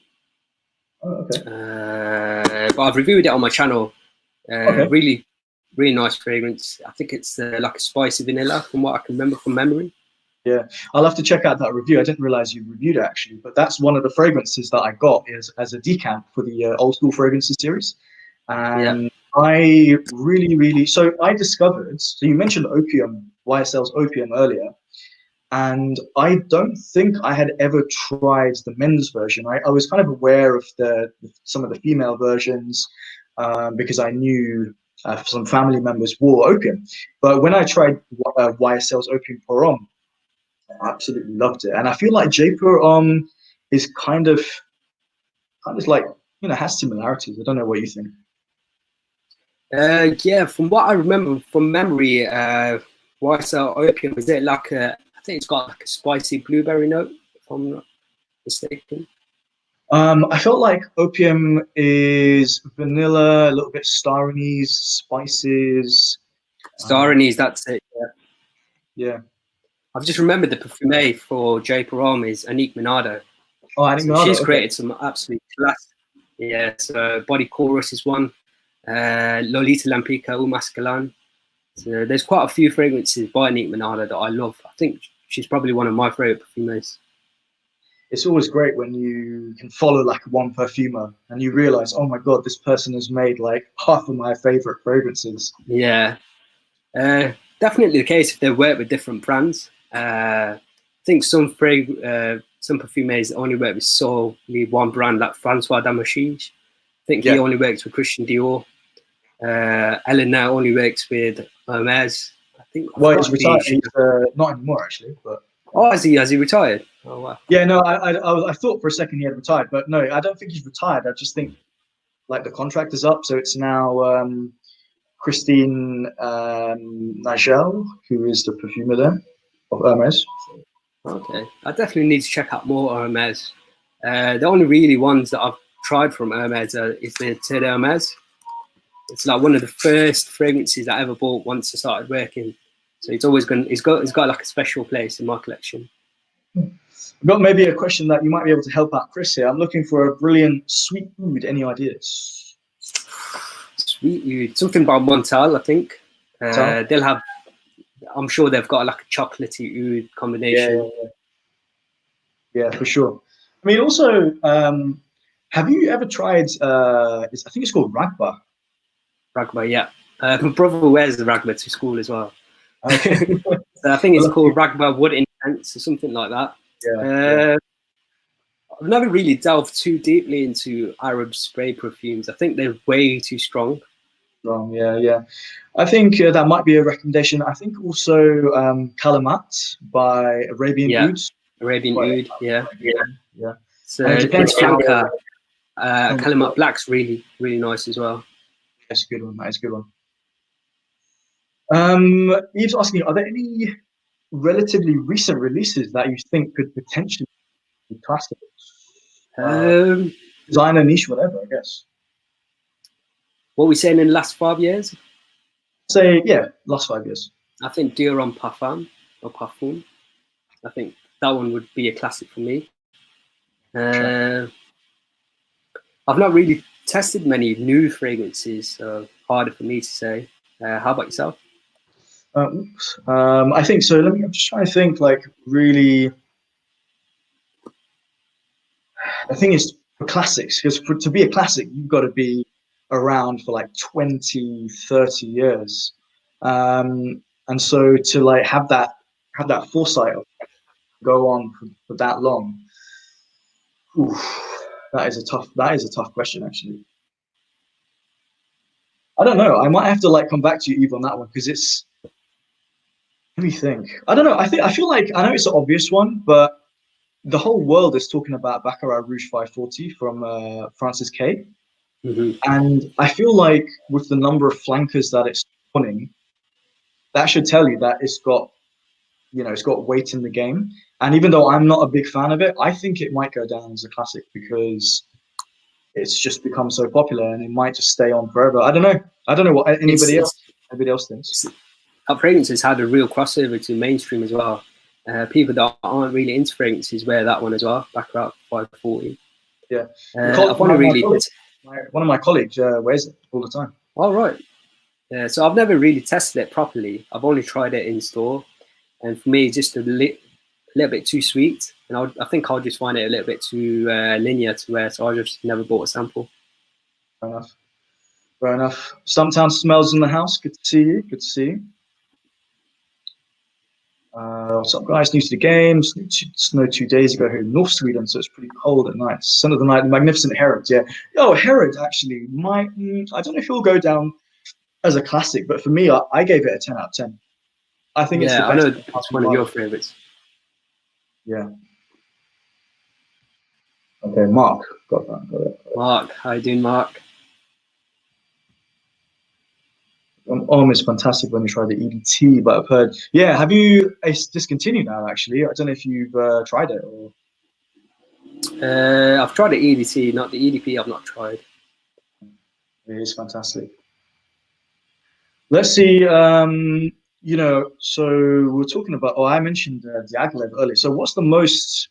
Oh, okay. But I've reviewed it on my channel. Okay. Really, really nice fragrance. I think it's like a spicy vanilla, from what I can remember from memory. Yeah, I'll have to check out that review. I didn't realize you reviewed it actually, but that's one of the fragrances that I got as a decant for the old school fragrances series. And I really, so I discovered, so you mentioned opium, YSL's opium earlier, and I don't think I had ever tried the men's version. I was kind of aware of some of the female versions because I knew some family members wore opium. But when I tried YSL's Opium Porom, I absolutely loved it. And I feel like Jaipur is kind of like, has similarities. I don't know what you think. Yeah, from what I remember from memory, YSL Opium, is it like I think it's got like a spicy blueberry note, if I'm not mistaken. I felt like opium is vanilla, a little bit star anise, spices. Star anise, that's it. Yeah. I've just remembered the perfume for Jaipur is Anik Minado. Oh, Anik Minado. She's created some absolute class. Yeah, so Body Chorus is one. Lolita Lampica, Umascalan. So there's quite a few fragrances by Anik Minado that I love. I think she's probably one of my favorite perfumers. It's always great when you can follow like one perfumer and you realize, oh my God, this person has made like half of my favorite fragrances. Yeah, definitely the case if they work with different brands. I think some perfumers only work with solely one brand, like Francois Damashige. I think he only works with Christian Dior. Elena only works with Hermes. I think. Well, he's retired. He's, not anymore, actually. But has he retired? Oh wow. Yeah, no, I thought for a second he had retired, but no, I don't think he's retired. I just think like the contract is up, so it's now Christine Nigel, who is the perfumer there of Hermes. Okay, I definitely need to check out more Hermes. The only really ones that I've tried from Hermes is the Terre Hermes. It's like one of the first fragrances I ever bought once I started working. So it's always it's got like a special place in my collection. I've got maybe a question that you might be able to help out Chris here. I'm looking for a brilliant sweet oud. Any ideas? Sweet oud, something by Montal, I think. They'll have. I'm sure they've got like a chocolatey oud combination. Yeah, for sure. I mean, also, have you ever tried? I think it's called Ragba. Ragba, yeah. My brother wears the Ragba to school as well. Okay. So I think it's called Ragba Wood Intense or something like that. Yeah. I've never really delved too deeply into Arab spray perfumes. I think they're way too strong. Yeah. I think that might be a recommendation. I think also Kalamat by Arabian Oud. Arabian Oud, yeah. So depends Flanker. Kalamat Black's really nice as well. That's a good one. That is a good one. Eve's asking, are there any relatively recent releases that you think could potentially be classic? Designer niche, whatever, I guess. What are we saying in the last 5 years? Say, yeah, last 5 years. I think Dior on Parfum or Perfume. I think that one would be a classic for me. I've not really tested many new fragrances, so harder for me to say. How about yourself? I think so. I'm just trying to think, like, really. The thing is, for classics, because to be a classic, you've got to be around for like 20, 30 years. And so to like have that foresight of go on for that long, that is a tough question, actually. I don't know. I might have to like come back to you, Eve, on that one, because it's. Let me think. I don't know. I feel like I know it's an obvious one, but the whole world is talking about Baccarat Rouge 540 from Francis K. Mm-hmm. And I feel like with the number of flankers that it's spawning, that should tell you that it's got weight in the game. And even though I'm not a big fan of it, I think it might go down as a classic because it's just become so popular and it might just stay on forever. I don't know what anybody else thinks. Our fragrance has had a real crossover to mainstream as well. People that aren't really into fragrances wear that one as well, Baccarat 540. Yeah. One of my colleagues wears it all the time. Oh, right. Yeah, so I've never really tested it properly. I've only tried it in store. And for me, just a little bit too sweet. And I think I'll just find it a little bit too linear to wear. So I just never bought a sample. Fair enough. Fair enough. Stumptown smells in the house. Good to see you. Good to see you. What's up, guys? New to the game. Snowed 2 days ago here in North Sweden, so it's pretty cold at night. Son of the night, the magnificent Herod. Yeah. Oh, Herod actually might. I don't know if he'll go down as a classic, but for me, I gave it a 10 out of 10. I think it's the I best. know it's one of your favorites. Yeah. Okay, Mark. Got that. Got it. Mark, how you doing, Mark? It's fantastic when you try the EDT, but I've heard, yeah, have you, it's discontinued now actually. I don't know if you've tried it or. I've tried the EDT, not the EDP. I've not tried. It is fantastic. Let's see, you know, so we're talking about, I mentioned Diaghilev earlier. So what's the most,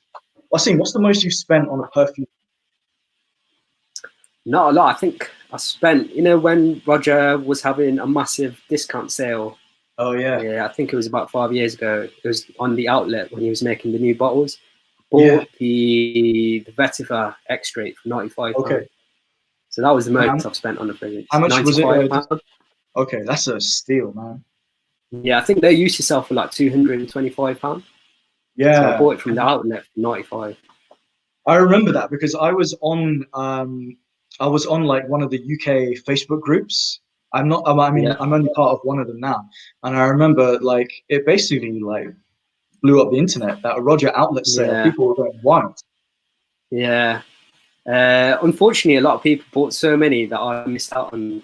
Waseem, what's the most you've spent on a perfume? Not a lot. I think I spent, you know, when Roger was having a massive discount sale. Oh yeah. Yeah, I think it was about 5 years ago. It was on the outlet when he was making the new bottles. Bought the vetiver extract for £95. Okay. So that was the most I've spent on the fragrance. How much was it? £95. Okay, that's a steal, man. Yeah, I think they used to sell for like £225. Yeah. So I bought it from the outlet for 95. I remember that because I was on like one of the UK Facebook groups. I'm not. I mean, I'm only part of one of them now, and I remember like it basically like blew up the internet. That Roger outlet sale, people were going wild. Yeah. Unfortunately, a lot of people bought so many that I missed out on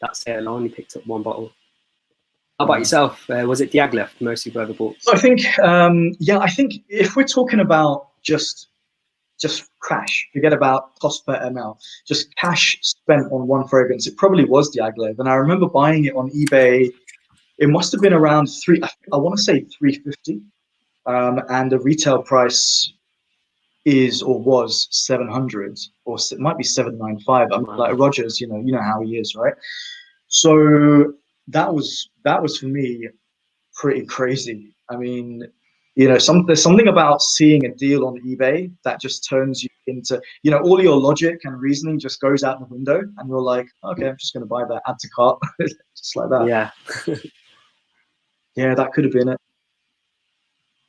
that sale. I only picked up one bottle. How about yourself? Was it Diaghilev most you've ever bought? So I think, yeah, I think if we're talking about just cash, forget about cost per ml, just cash spent on one fragrance, it probably was Diaghilev. And I remember buying it on eBay. It must have been around I want to say 350, and the retail price is or was 700, or it might be 795. I'm like Rogers, you know how he is, right? So that was for me pretty crazy. I mean, you know, there's something about seeing a deal on eBay that just turns you into, you know, all your logic and reasoning just goes out the window, and you're like, okay, I'm just going to buy that, add to cart, just like that. Yeah. Yeah, that could have been it.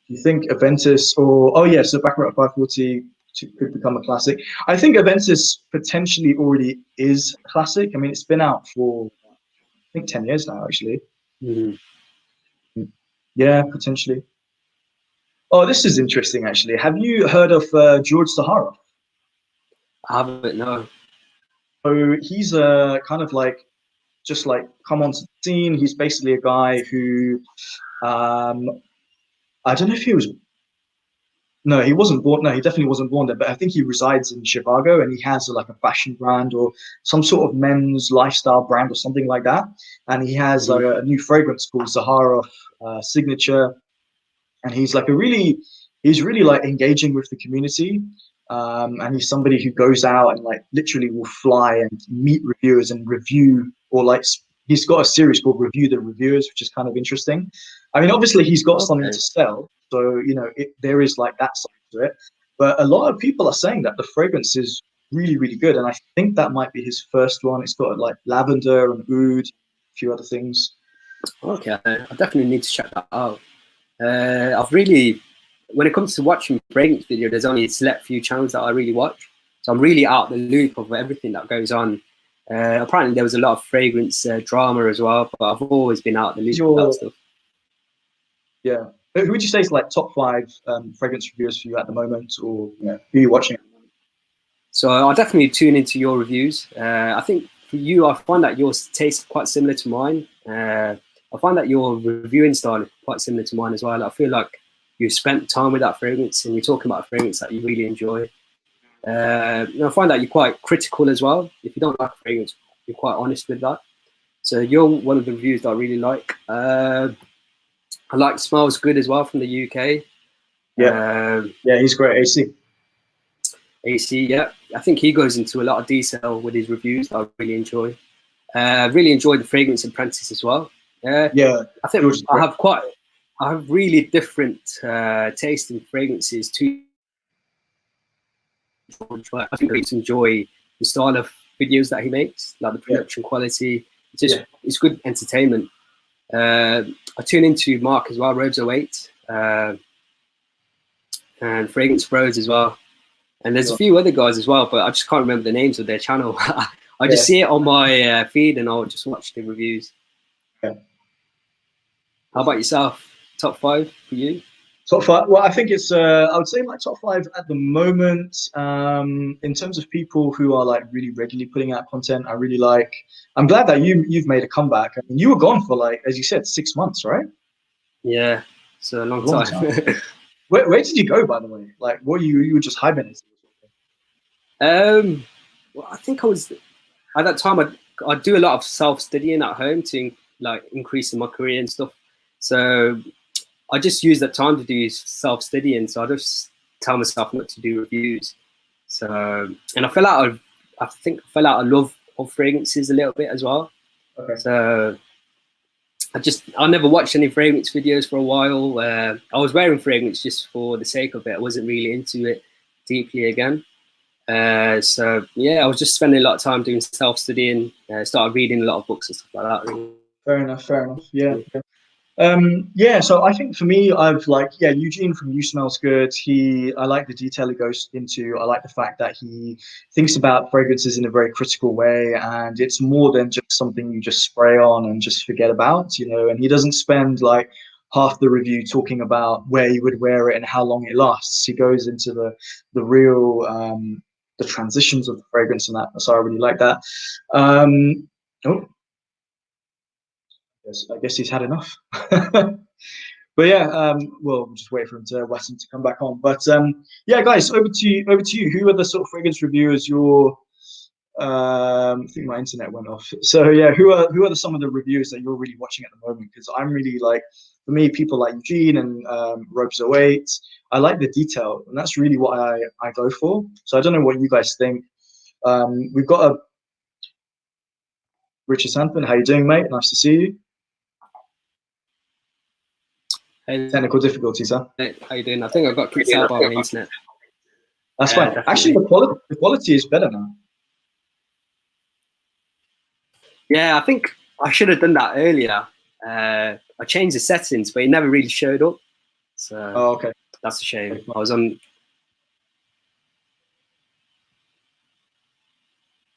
Do you think Aventus so Baccarat 540 could become a classic? I think Aventus potentially already is a classic. I mean, it's been out for, I think, 10 years now, actually. Mm-hmm. Yeah, potentially. Oh, this is interesting, actually. Have you heard of George Sahara? I haven't, no. So he's a kind of like, just like come onto the scene. He's basically a guy who, I don't know if he was, no, he wasn't born, no, he definitely wasn't born there, but I think he resides in Chicago, and he has like a fashion brand or some sort of men's lifestyle brand or something like that. And he has like a new fragrance called Sahara Signature. And he's like he's really like engaging with the community. And he's somebody who goes out and like literally will fly and meet reviewers and review, or like he's got a series called Review the Reviewers, which is kind of interesting. I mean, obviously he's got something to sell, so you know there is like that side to it. But a lot of people are saying that the fragrance is really, really good, and I think that might be his first one. It's got like lavender and oud, a few other things. Okay, I definitely need to check that out. I've really, when it comes to watching fragrance video, there's only a select few channels that I really watch. So I'm really out the loop of everything that goes on. Apparently there was a lot of fragrance drama as well, but I've always been out the loop of that stuff. Yeah. Who would you say is like top 5 fragrance reviewers for you at the moment, or who are you watching? So I'll definitely tune into your reviews. I think for you, I find that your taste is quite similar to mine. I find that your reviewing style is quite similar to mine as well. I feel like you've spent time with that fragrance and you're talking about a fragrance that you really enjoy. I find that you're quite critical as well. If you don't like a fragrance, you're quite honest with that. So you're one of the reviews that I really like. I like Smells Good as well from the UK. Yeah, yeah, he's great. AC, yeah. I think he goes into a lot of detail with his reviews that I really enjoy. Really enjoy the Fragrance Apprentice as well. Yeah, I think I have really different taste in fragrances too. I think I enjoy the style of videos that he makes, like the production quality. It's just it's good entertainment. I tune into Mark as well, Robes08, and Fragrance Bros as well. And there's a few other guys as well, but I just can't remember the names of their channel. I just see it on my feed and I'll just watch the reviews. How about yourself? Top 5 for you? Top 5. Well, I think it's I would say my top 5 at the moment. In terms of people who are like really regularly putting out content, I really like. I'm glad that you've made a comeback. I mean, you were gone for like, as you said, 6 months, right? Yeah, it's a long time. Where did you go, by the way? Like, what you were just hibernating? Well, I think I was at that time. I do a lot of self-studying at home to like increase in my career and stuff. So I just use that time to do self-studying. So I just tell myself not to do reviews. So, and I fell out of love of fragrances a little bit as well. Okay. So I never watched any fragrance videos for a while. I was wearing fragrance just for the sake of it. I wasn't really into it deeply again. So yeah, I was just spending a lot of time doing self-studying. Started reading a lot of books and stuff like that. Really. Fair enough. Yeah. So I think for me, I've like, Eugene from You Smells Good. I like the detail he goes into. I like the fact that he thinks about fragrances in a very critical way, and it's more than just something you just spray on and just forget about, and he doesn't spend like half the review talking about where you would wear it and how long it lasts. He goes into the real the transitions of the fragrance and that. So I really like that. I guess he's had enough. But yeah, we'll just wait for him to Waseem to come back on. But yeah, guys, over to you. Who are the sort of fragrance reviewers I think my internet went off. So yeah, who are some of the reviewers that you're really watching at the moment? Because I'm really like, for me, people like Eugene and Robes08. I like the detail, and that's really what I go for. So I don't know what you guys think. We've got a Richard Sanford. How you doing, mate? Nice to see you. Hey, technical difficulties, huh? Hey, how you doing? I think I got kicked out by my internet. That's fine. Definitely. Actually, the quality is better now. Yeah, I think I should have done that earlier. I changed the settings, but it never really showed up. So okay, that's a shame. I was on.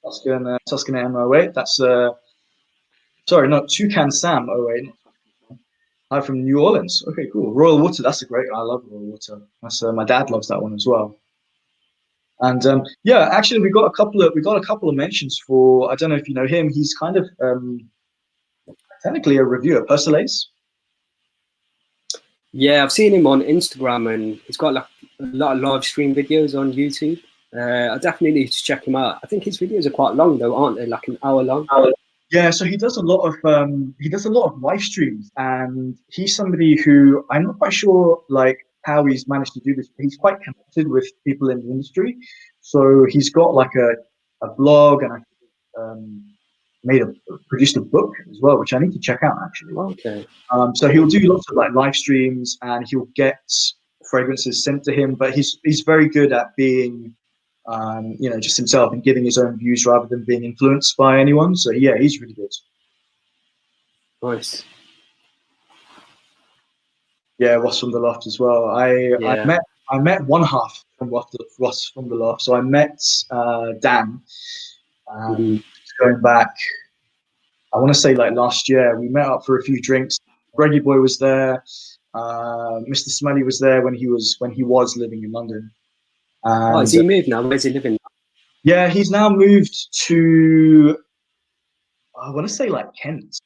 Tuscan M08. That's sorry, not Toucan Sam 08. Hi from New Orleans. Okay, cool. Royal Water. That's a great. I love Royal Water. That's my dad loves that one as well. And yeah, actually, we got a couple of mentions for. I don't know if you know him. He's kind of technically a reviewer, Persolace. Yeah, I've seen him on Instagram, and he's got like a lot of live stream videos on YouTube. I definitely need to check him out. I think his videos are quite long though, aren't they? Like an hour long. Yeah, so he does a lot of live streams, and he's somebody who I'm not quite sure like how he's managed to do this. He's quite connected with people in the industry, so he's got like a blog, and I produced a book as well, which I need to check out actually. Okay. So he'll do lots of like live streams, and he'll get fragrances sent to him, but he's very good at being just himself and giving his own views rather than being influenced by anyone. So yeah, he's really good. Nice. Yeah, Ross from the Loft as well. I met one half from Ross from the Loft. So I met Dan. Going back, I want to say like last year, we met up for a few drinks. Greggy Boy was there. Mr. Smelly was there when he was living in London. And, has he moved now? Where's he living? Yeah, he's now moved to, I want to say like Kent.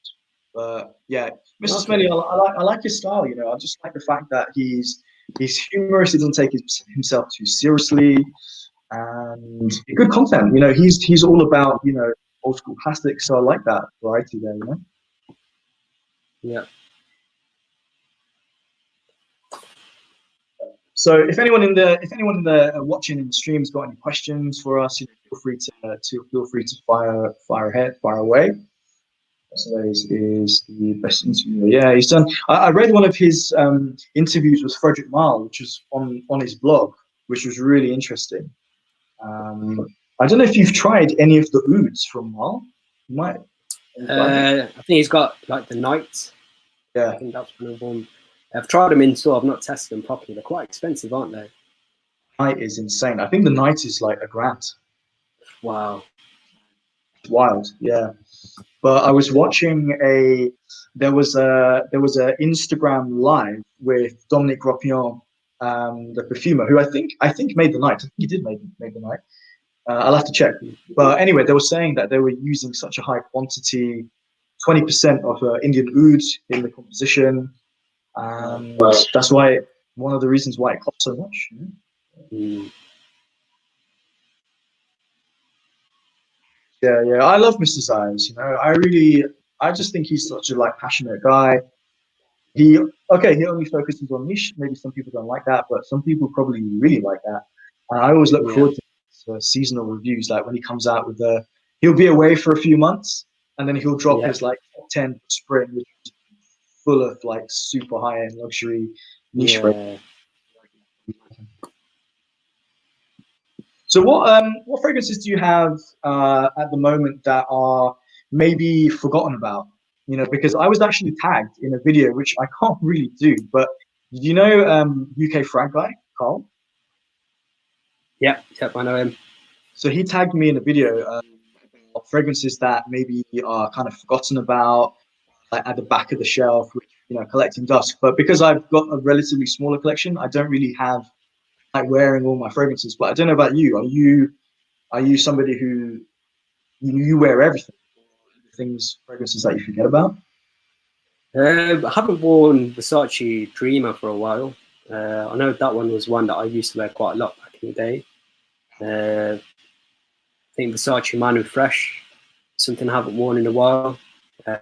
But yeah, Mr. Smelly, I like his style. I just like the fact that he's humorous. He doesn't take himself too seriously, and good content. He's all about old school classics. So I like that variety there. Yeah. So if anyone in the watching in the stream has got any questions for us, feel free to fire ahead, fire away. So is the best interviewer. Yeah, he's done. I read one of his interviews with Frederick Marle, which was on his blog, which was really interesting. I don't know if you've tried any of the ouds from Mal. You might. I think he's got like the Knights. Yeah. I think that's one of them. I've tried them in store. I've not tested them properly. They're quite expensive, aren't they? Night is insane. I think the Night is like $1,000. Wow. Wild, yeah. But I was watching there was a Instagram live with Dominic Ropion, the perfumer, who I think made the Night. I think he did make the Night. I'll have to check. But anyway, they were saying that they were using such a high quantity, 20% of Indian oud in the composition. That's why one of the reasons why it costs so much. Yeah, yeah. I love Mr. Zayas. You know, I just think he's such a like passionate guy. He only focuses on niche. Maybe some people don't like that, but some people probably really like that. And I always look forward to seasonal reviews. Like when he comes out with he'll be away for a few months, and then he'll drop his like top 10 for spring, which is full of like super high end luxury niche. So what fragrances do you have at the moment that are maybe forgotten about? You know, because I was actually tagged in a video, which I can't really do, but you know UK Frag Guy, Carl? Yep, I know him. So he tagged me in a video of fragrances that maybe are kind of forgotten about, like at the back of the shelf, which, you know, collecting dust. But because I've got a relatively smaller collection, I don't really have like wearing all my fragrances. But I don't know about you. Are you somebody who you wear everything? Fragrances that you forget about? I haven't worn Versace Dreamer for a while. I know that one was one that I used to wear quite a lot back in the day. I think Versace Manu Fresh, something I haven't worn in a while.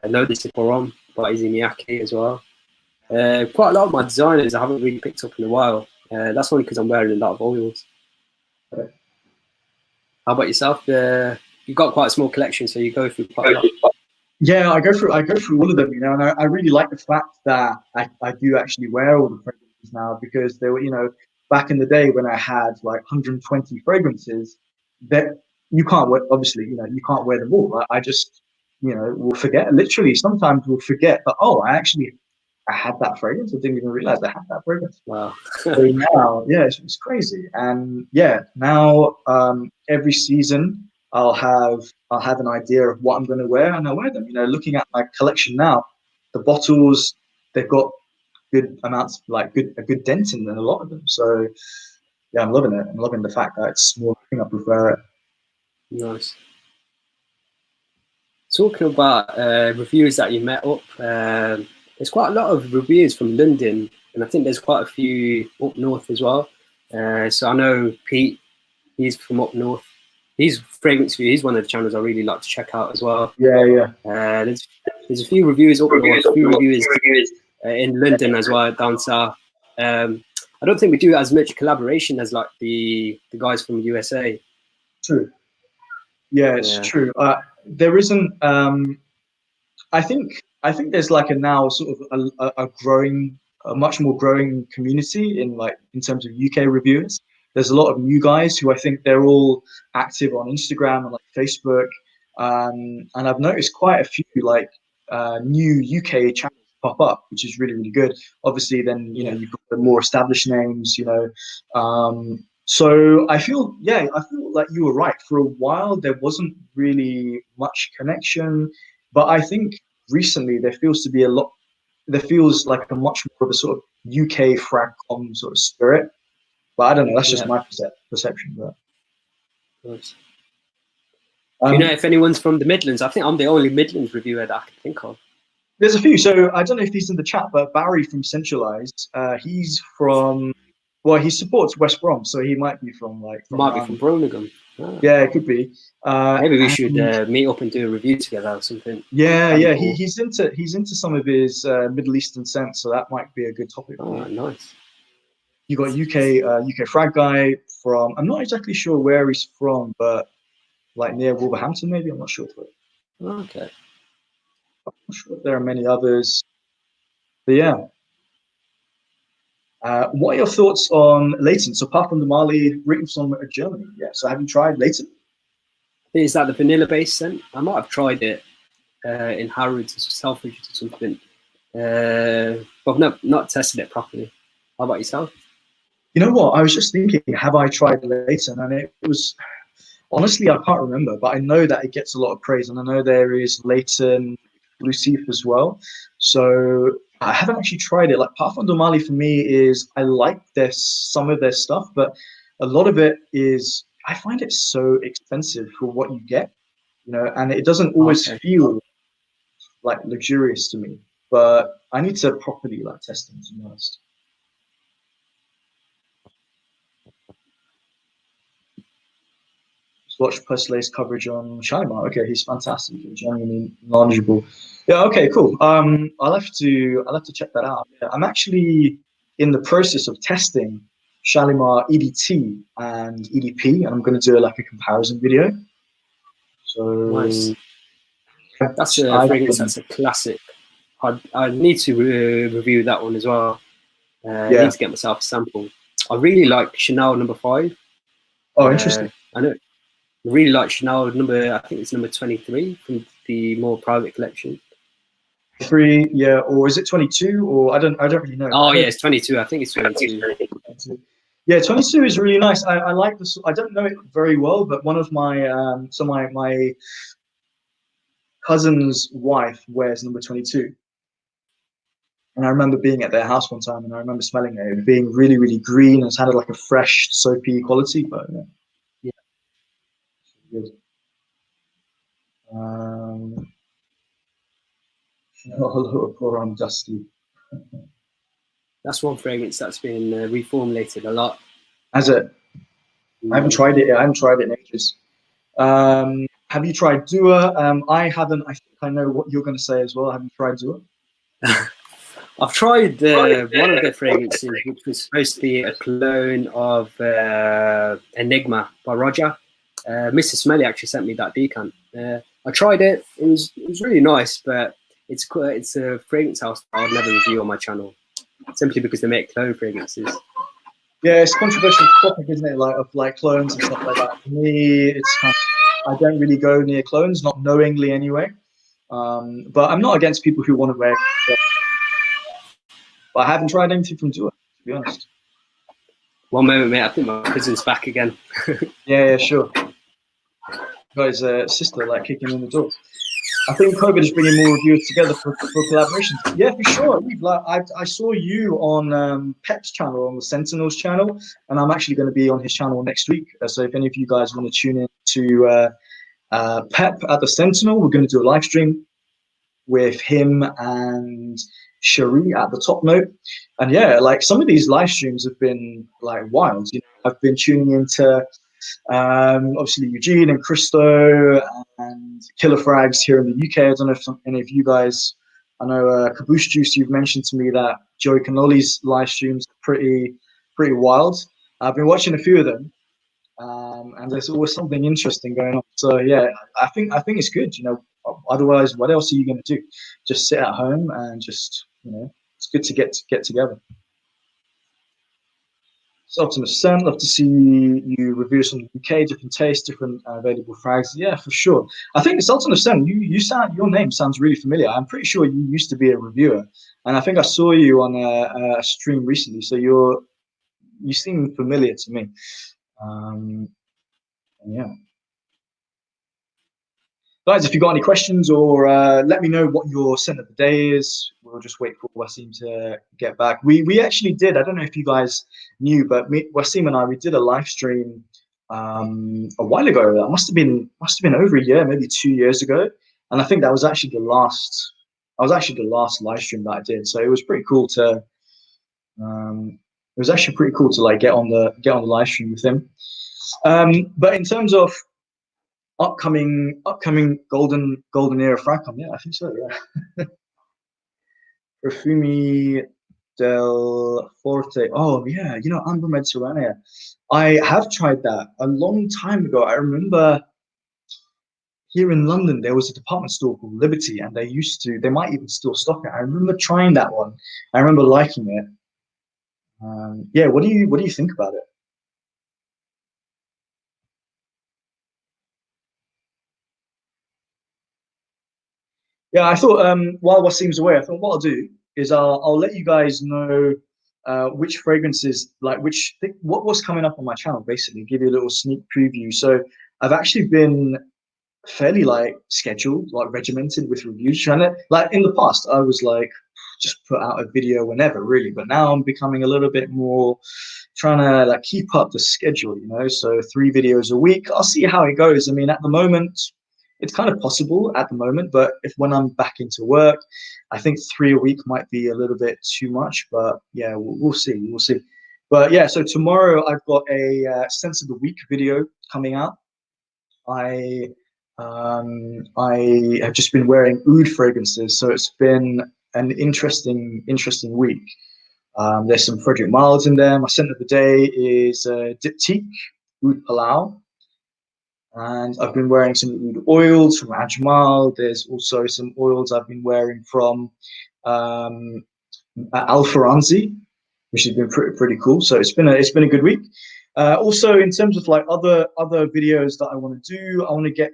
Loaded Siporon by Izzy Miyake as well. Quite a lot of my designers I haven't really picked up in a while. That's only because I'm wearing a lot of oils. How about yourself? You've got quite a small collection, so you go through quite a lot. Yeah, I go through all of them, you know, and I really like the fact that I do actually wear all the fragrances now, because they were, you know, back in the day when I had like 120 fragrances, that you can't wear, obviously, you know, you can't wear them all. I just, you know, will forget. Literally, sometimes we'll forget that, oh, I had that fragrance. I didn't even realize I had that fragrance. Wow. So now, yeah, it's crazy. And yeah, now every season I'll have an idea of what I'm going to wear, and I wear them. You know, looking at my collection now, the bottles, they've got good amounts, like a good dent in them, a lot of them. So yeah, I'm loving it. I'm loving the fact that it's small. I think I prefer it. Nice. Talking about reviews that you met up, there's quite a lot of reviews from London, and I think there's quite a few up north as well. So I know Pete, he's from up north. He's Fragrance View. He's one of the channels I really like to check out as well. Yeah. There's a few reviews up north, a few reviews in London as well, down south. I don't think we do as much collaboration as like the guys from USA. True. Yeah, it's true. There isn't. I think there's like a now sort of a much more growing community in terms of UK reviewers. There's a lot of new guys who I think they're all active on Instagram and like Facebook, and I've noticed quite a few like new UK channels pop up, which is really good. Obviously, then you know you've got the more established names, you know. So I feel like you were right. For a while, there wasn't really much connection. But I think recently there feels like a much more of a sort of UK fragcom sort of spirit. But I don't know, that's just my perception. But nice. Do you know if anyone's from the Midlands? I think I'm the only Midlands reviewer that I can think of. There's a few. So I don't know if he's in the chat, but Barry from Centralized, he's from, well, he supports West Brom, so he might be from like. Might be from Birmingham. Ah. Yeah, it could be. Maybe we should meet up and do a review together or something. Yeah. Cool. He's into some of his Middle Eastern scents, so that might be a good topic. Oh, nice. You got UK Frag Guy from, I'm not exactly sure where he's from, but like near Wolverhampton, maybe. I'm not sure. Okay. I'm not sure if there are many others. But yeah. What are your thoughts on Leighton? So apart from the Mali, written from Germany, yeah. So have you tried Leighton? Is that the vanilla based scent? I might have tried it in Harrods or Selfridges or something, but I've not tested it properly. How about yourself? You know what? I was just thinking, have I tried Leighton? And it was, honestly, I can't remember, but I know that it gets a lot of praise, and I know there is Leighton Lucif as well. So I haven't actually tried it. Like Parfum de Mali for me is, I like some of their stuff, but a lot of it is, I find it so expensive for what you get, and it doesn't always Okay. feel like luxurious to me. But I need to properly like test them, to be honest. Watch Presley's coverage on Shalimar. Okay, he's fantastic, genuinely knowledgeable. Yeah, okay, cool. I'll have to check that out. Yeah, I'm actually in the process of testing Shalimar EDT and EDP, and I'm going to do like a comparison video. So Nice. That's a fragrance. That's a classic. I need to review that one as well. I need to get myself a sample. I really like Chanel No. 5. Oh, interesting. I know. I really like Chanel I think it's number 23 from the more private collection. 3, yeah, or is it 22? Or I don't really know. Oh yeah, it's 22. I think it's 22. Yeah, 22 is really nice. I like this. I don't know it very well, but one of my my cousin's wife wears number 22. And I remember being at their house one time, and I remember smelling it being really, really green, and it's had like a fresh, soapy quality. But yeah, good. Oh, poor on Dusty. That's one fragrance that's been reformulated a lot. Has it? I haven't tried it yet. I haven't tried it in ages. Have you tried Dua? I haven't. I think I know what you're going to say as well. Have you tried Dua? I've tried one of their fragrances, which was supposed to be a clone of Enigma by Roger. Mr. Smelly actually sent me that decant. I tried it. It was really nice, but it's a fragrance house I would never review on my channel, simply because they make clone fragrances. Yeah, it's controversial topic, isn't it? Like clones and stuff like that. For me, it's kind of, I don't really go near clones, not knowingly anyway. But I'm not against people who want to wear. But I haven't tried anything from Dua, to be honest. One moment, mate. I think my cousin's back again. Yeah, sure. Got his sister like kicking in the door. I think COVID is bringing more reviewers together for collaborations. Yeah, for sure. Like, I saw you on Pep's channel, on the Sentinel's channel, and I'm actually going to be on his channel next week. So if any of you guys want to tune in to Pep at the Sentinel, we're going to do a live stream with him and Cherie at the Top Note. And yeah, like some of these live streams have been like wild. I've been tuning into obviously Eugene and Christo and Killer Frags here in the UK. I don't know if any of you guys, I know Caboose Juice, you've mentioned to me that Joey Cannoli's live streams are pretty wild. I've been watching a few of them, and there's always something interesting going on. So yeah, I think it's good. Otherwise, what else are you going to do? Just sit at home and just it's good to get together. So Optimus Sen, love to see you review some UK, different tastes, different available frags. Yeah, for sure. I think Sultan of Sen, your name sounds really familiar. I'm pretty sure you used to be a reviewer, and I think I saw you on a stream recently. So you seem familiar to me. Yeah. Guys, if you've got any questions or let me know what your scent of the day is. We'll just wait for Waseem to get back. We actually did, I don't know if you guys knew, but Waseem and we did a live stream a while ago. That must have been over a year, maybe 2 years ago. And I think that was actually the last live stream that I did. So it was pretty cool to like get on the live stream with him. But in terms of upcoming golden era fragcom, yeah, I think so. Yeah. Perfume del Forte. Oh yeah, Amber Mediterranea. I have tried that a long time ago. I remember here in London there was a department store called Liberty, and they might even still stock it. I remember trying that one. I remember liking it. Yeah, what do you think about it? Yeah, I thought while Waseem's away, I thought what I'll do is I'll let you guys know which fragrances, like what was coming up on my channel, basically give you a little sneak preview. So I've actually been fairly like scheduled, like regimented with reviews. Trying to, like, in the past, I was like just put out a video whenever, really, but now I'm becoming a little bit more trying to like keep up the schedule, you know. So 3 videos a week. I'll see how it goes. I mean, at the moment, it's kind of possible at the moment, but if when I'm back into work, I think 3 a week might be a little bit too much. But yeah, we'll see. We'll see. But yeah, so tomorrow I've got a sense of the week video coming out. I have just been wearing oud fragrances, so it's been an interesting week. There's some Frederick Miles in there. My scent of the day is Diptyque Oud Palau, and I've been wearing some oud oils from Ajmal. There's also some oils I've been wearing from Al Faranzi, which has been pretty cool. So it's been a good week. Also, in terms of like other videos that I want to do, I want to get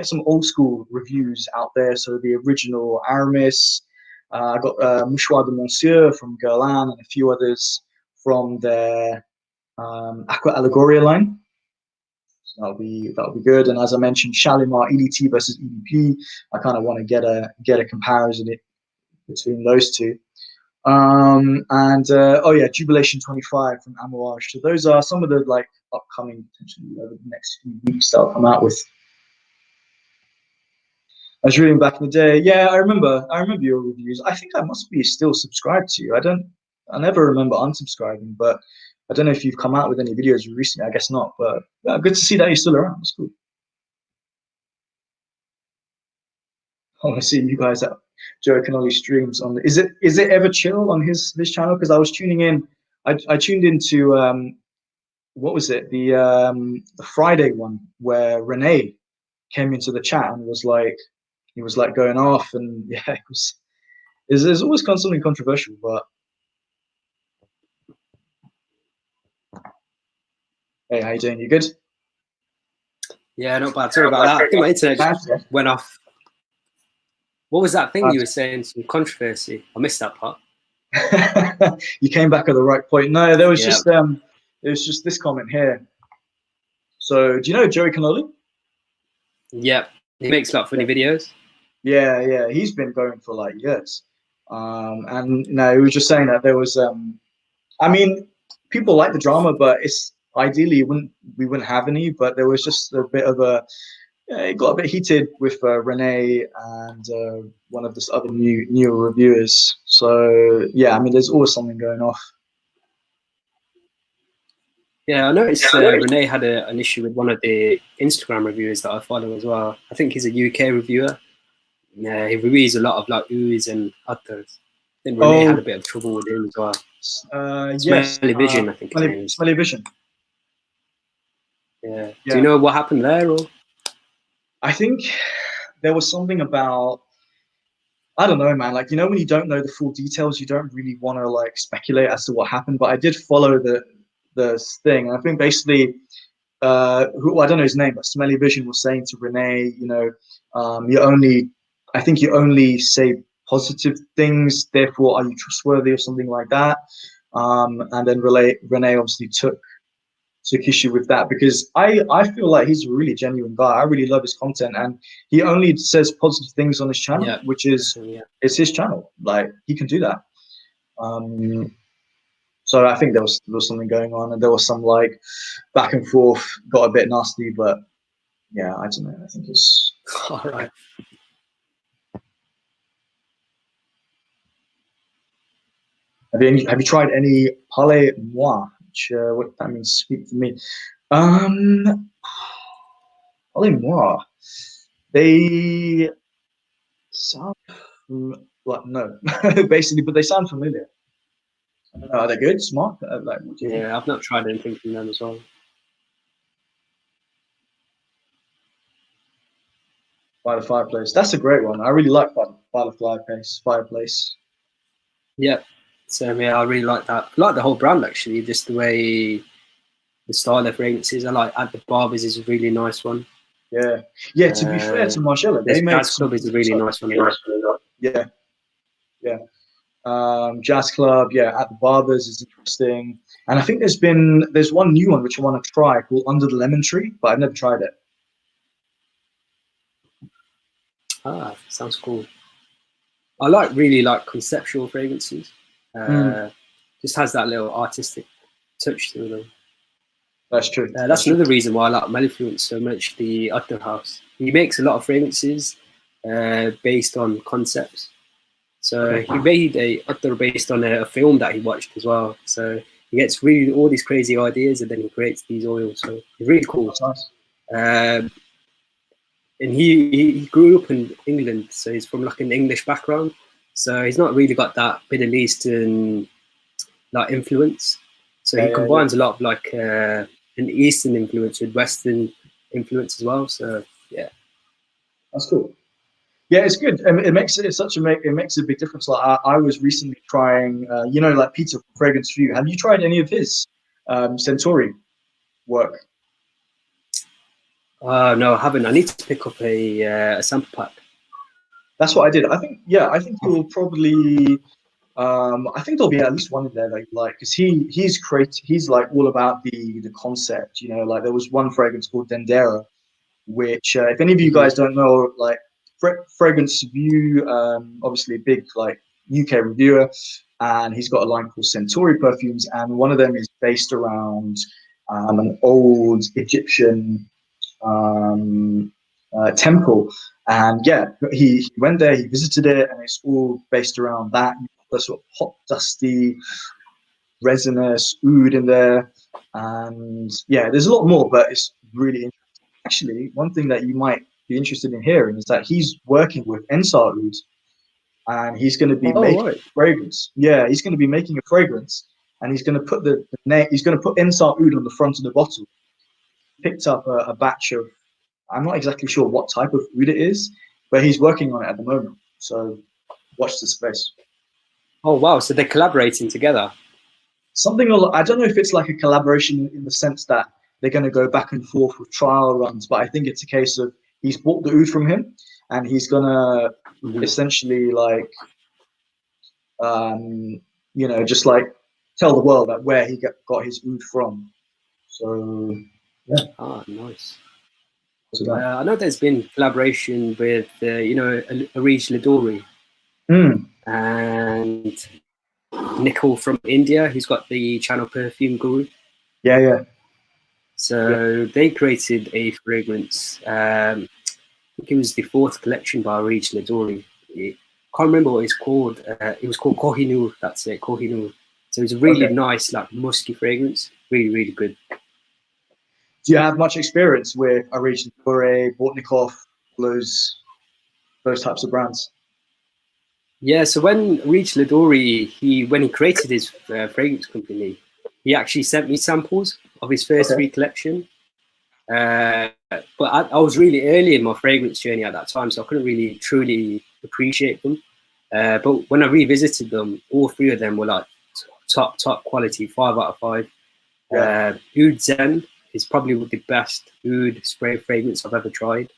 some old school reviews out there. So the original Aramis, I got Mouchoir de Monsieur from Guerlain and a few others from their Aqua Allegoria line. So that'll be good. And as I mentioned, Shalimar EDT versus EDP. I kind of want to get a comparison between those two. Oh yeah, Jubilation 25 from Amouage. So those are some of the like upcoming, potentially over the next few weeks that I'll come out with. I was reading back in the day. Yeah, I remember your reviews. I think I must be still subscribed to you. I never remember unsubscribing, but I don't know if you've come out with any videos recently. I guess not, but yeah, good to see that you're still around. That's cool. I want to see you guys at Joe Canoli streams on. Is it ever chill on his channel? Because I was tuning in. I tuned into what was it, the Friday one where Renee came into the chat and he was like going off, and yeah, it's always constantly controversial. But hey, how you doing? You good? Yeah, not bad. Sorry about that. I think my internet just went off. What was that thing you were saying? Some controversy. I missed that part. You came back at the right point. No, there was just this comment here. So, do you know Joey Canoli? Yeah, he makes like funny videos. Yeah, he's been going for like years. And no, he was just saying that there was I mean, people like the drama, but it's ideally we wouldn't have any, but there was just a bit of it got a bit heated with Renee and one of the other newer reviewers. So yeah, I mean, there's always something going off. Yeah, I noticed Renee had an issue with one of the Instagram reviewers that I follow as well. I think he's a UK reviewer. Yeah, he reviews a lot of like ooze and others. I think Renee had a bit of trouble with him as well. Yes, Smelly Vision, I think his name is. Smelly Vision. Yeah. Do you know what happened there? Or I think there was something about, I don't know, man. Like, you know, when you don't know the full details, you don't really want to like speculate as to what happened. But I did follow the thing. I think basically, I don't know his name, but Smelly Vision was saying to Renee, you know, I think you only say positive things. Therefore, are you trustworthy or something like that? And then Renee obviously took issue with that, because I feel like he's a really genuine guy. I really love his content, and he only says positive things on his channel, which is it's his channel. Like, he can do that. So I think there was something going on, and there was some like back and forth, got a bit nasty, but yeah, I don't know. I think it's all right. Have you tried any Palais Moi? Which what that means? Speak to me. Palais Moi. They sound like no, basically, but they sound familiar. I don't know, are they good? Smart? Like, yeah, I've not tried anything from them as well. By the Fireplace. That's a great one. I really like By the Fireplace. Yeah. So yeah, I really like that. I like the whole brand actually. Just the way the style of fragrances. I like At the Barbers is a really nice one. Yeah. To be fair to Margiela, they This make Jazz some Club is a good really stuff. nice one. Yeah, yeah. Jazz Club, yeah, at the Barbers is interesting. And I think there's one new one which I want to try called Under the Lemon Tree, but I've never tried it. Ah, sounds cool. I really like conceptual fragrances. Mm, Just has that little artistic touch to them. that's true. That's another reason why I like Mellifluence so much. The Uther House. He makes a lot of fragrances based on concepts. So he made a Uther based on a film that he watched as well. So he gets really all these crazy ideas and then he creates these oils. So it's really cool. That's nice. And he grew up in England, so he's from like an English background. So he's not really got that Middle Eastern like influence. So he combines a lot of like an Eastern influence with Western influence as well. So yeah, That's cool. Yeah, it's good. It makes it makes a big difference. Like I was recently trying, like Peter Fragrance for You. Have you tried any of his Centauri work? no, I haven't. I need to pick up a sample pack. That's what I did. I think you'll probably I think there'll be at least one in there that you like, because he's like all about the concept, like there was one fragrance called Dendera, which if any of you guys don't know, like Fragrance View, obviously a big like UK reviewer, and he's got a line called Centauri Perfumes, and one of them is based around an old Egyptian temple. And yeah, he went there, he visited it, and it's all based around that. The sort of hot, dusty, resinous oud in there. And yeah, there's a lot more, but it's really interesting. Actually, one thing that you might be interested in hearing is that he's working with Ensar oud, and he's going to be making a fragrance. Yeah, he's going to be making a fragrance, and he's going to put he's going to put Ensar oud on the front of the bottle. Picked up a batch of, I'm not exactly sure what type of oud it is, but he's working on it at the moment. So watch the space. Oh wow! So they're collaborating together. I don't know if it's like a collaboration in the sense that they're going to go back and forth with trial runs, but I think it's a case of he's bought the oud from him, and he's gonna essentially like, just like tell the world that where he got his oud from. So yeah. Ah, nice. I know there's been collaboration with, Arish Ladori and Nicole from India, who's got the channel Perfume Guru. Yeah. So they created a fragrance. I think it was the 4th collection by Arish Ladori. I can't remember what it's called. It was called Kohinoor. That's it, Kohinoor. So it's a really nice, like musky fragrance. Really, really good. Do you have much experience with Arish Ladori, Bortnikov, those types of brands? Yeah, so when Arish Ladori, when he created his fragrance company, he actually sent me samples of his first 3 collection. But I was really early in my fragrance journey at that time, so I couldn't really truly appreciate them. But when I revisited them, all 3 of them were like top quality, 5 out of 5. Oud Zen is probably the best oud spray fragrance I've ever tried.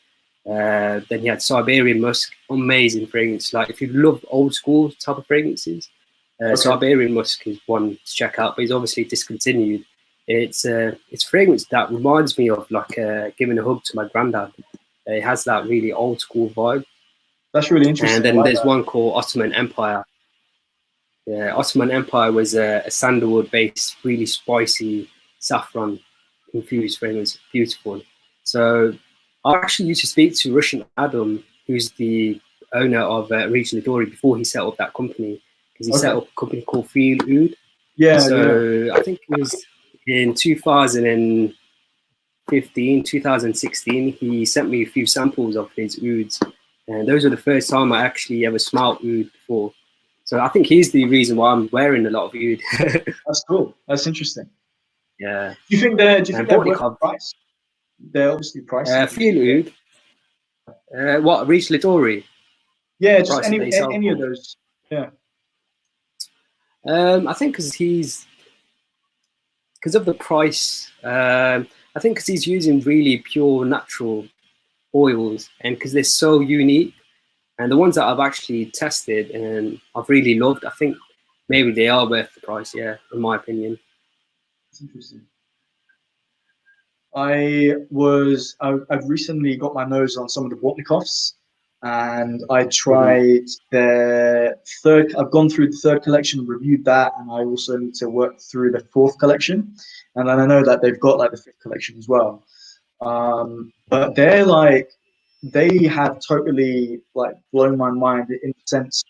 Then he had Siberian Musk, amazing fragrance. Like if you love old school type of fragrances, Siberian Musk is one to check out, but he's obviously discontinued. It's fragrance that reminds me of like giving a hug to my granddad. It has that really old school vibe. That's really interesting. And then there's one called Ottoman Empire. Yeah, Ottoman Empire was a sandalwood based, really spicy saffron infused fragrance, beautiful. So I actually used to speak to Russian Adam, who's the owner of Arish Ladori, before he set up that company, because he set up a company called Feel Oud. Yeah. So I think it was in 2015, 2016, he sent me a few samples of his ouds, and those were the first time I actually ever smelled oud before. So I think he's the reason why I'm wearing a lot of oud. That's cool. That's interesting. Yeah. Do you think they're worth the price? They're obviously pricey. Feel oud. What, Arish Ladori? Yeah, just any of those. Yeah. I think because of the price. I think because he's using really pure natural oils, and because they're so unique. And the ones that I've actually tested and I've really loved, I think maybe they are worth the price, yeah, in my opinion. That's interesting. I've recently got my nose on some of the Botnikovs, and I tried their third. I've gone through the third collection, reviewed that, and I also need to work through the fourth collection. And then I know that they've got like the fifth collection as well. But they have totally like blown my mind in the sense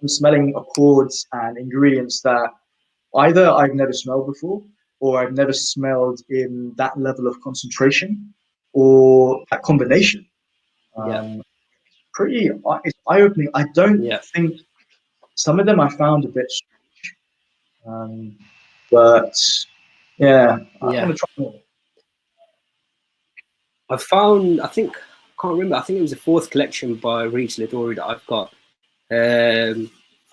I'm smelling accords and ingredients that either I've never smelled before or I've never smelled in that level of concentration or that combination. Yeah. It's eye-opening. I don't think some of them I found a bit strange, but yeah, I want to try more. I found, I can't remember, I think it was the fourth collection by Regis Lidori that I've got.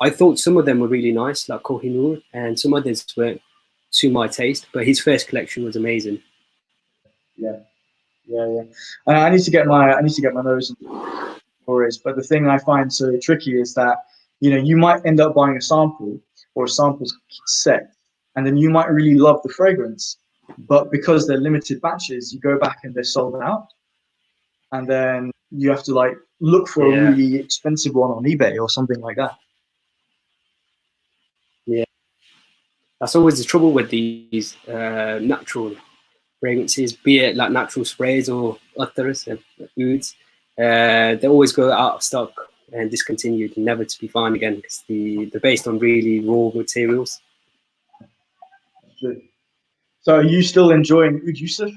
I thought some of them were really nice, like Kohinoor, and some others weren't to my taste, but his first collection was amazing. Yeah. I need to get my nose in stories, but the thing I find so tricky is that you might end up buying a sample or a samples set, and then you might really love the fragrance, but because they're limited batches, you go back and they're sold out, and then you have to like look for a really expensive one on eBay or something like that. Yeah, that's always the trouble with these natural fragrances, be it like natural sprays or others, ouds. They always go out of stock and discontinued, never to be found again, because they're based on really raw materials. So are you still enjoying Oud Yusuf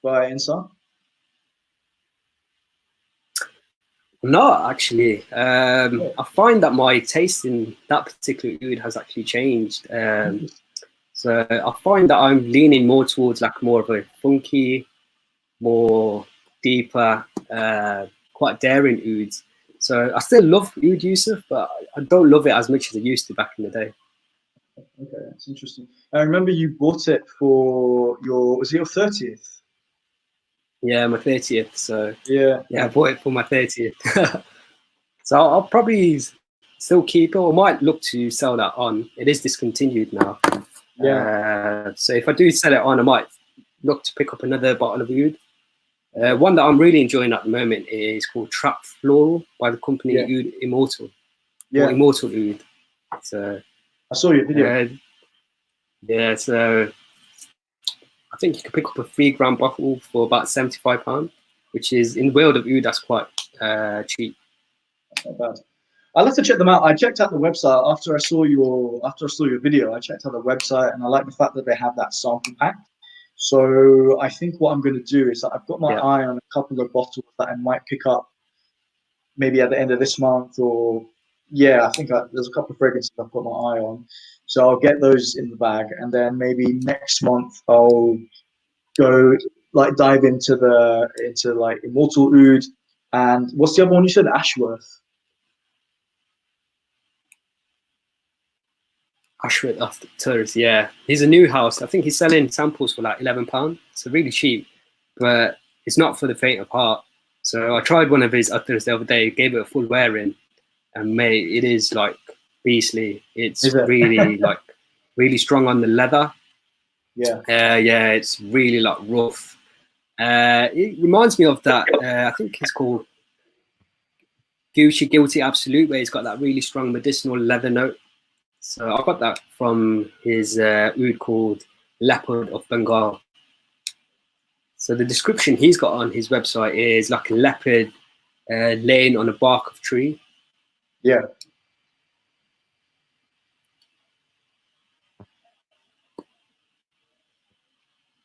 by Insan? No, actually. I find that my taste in that particular oud has actually changed. So I find that I'm leaning more towards like more of a funky, more deeper, quite daring ouds. So I still love Oud Yusuf, but I don't love it as much as I used to back in the day. Okay, that's interesting. I remember you bought it for was it your 30th? Yeah, my 30th. So yeah, I bought it for my 30th. So I'll probably still keep it, or might look to sell that on. It is discontinued now. Yeah. So if I do sell it on, I might look to pick up another bottle of oud. One that I'm really enjoying at the moment is called Trap Floral by the company Oud Immortal. Yeah. Or Immortal Oud. So I saw your video. Yeah, so I think you can pick up a 3 gram bottle for about £75, which is in the world of oud, that's quite cheap. That's not bad. I'll have to check them out. I checked out the website after I saw your video. I checked out the website, and I like the fact that they have that sample pack. So I think what I'm going to do is I've got my eye on a couple of bottles that I might pick up maybe at the end of this month, or I think there's a couple of fragrances I've got my eye on. So I'll get those in the bag, and then maybe next month I'll go like dive into like Immortal Oud, and what's the other one you said? Ashworth. Ashworth, yeah. He's a new house. I think he's selling samples for like £11. So really cheap, but it's not for the faint of heart. So I tried one of his others the other day, gave it a full wear in, and mate, it is like beastly. It's really like really strong on the leather. Yeah. It's really like rough. It reminds me of that. I think it's called Gucci Guilty Absolute, where he's got that really strong medicinal leather note. So I got that from his oud called Leopard of Bengal. So the description he's got on his website is like a leopard laying on a bark of tree. Yeah.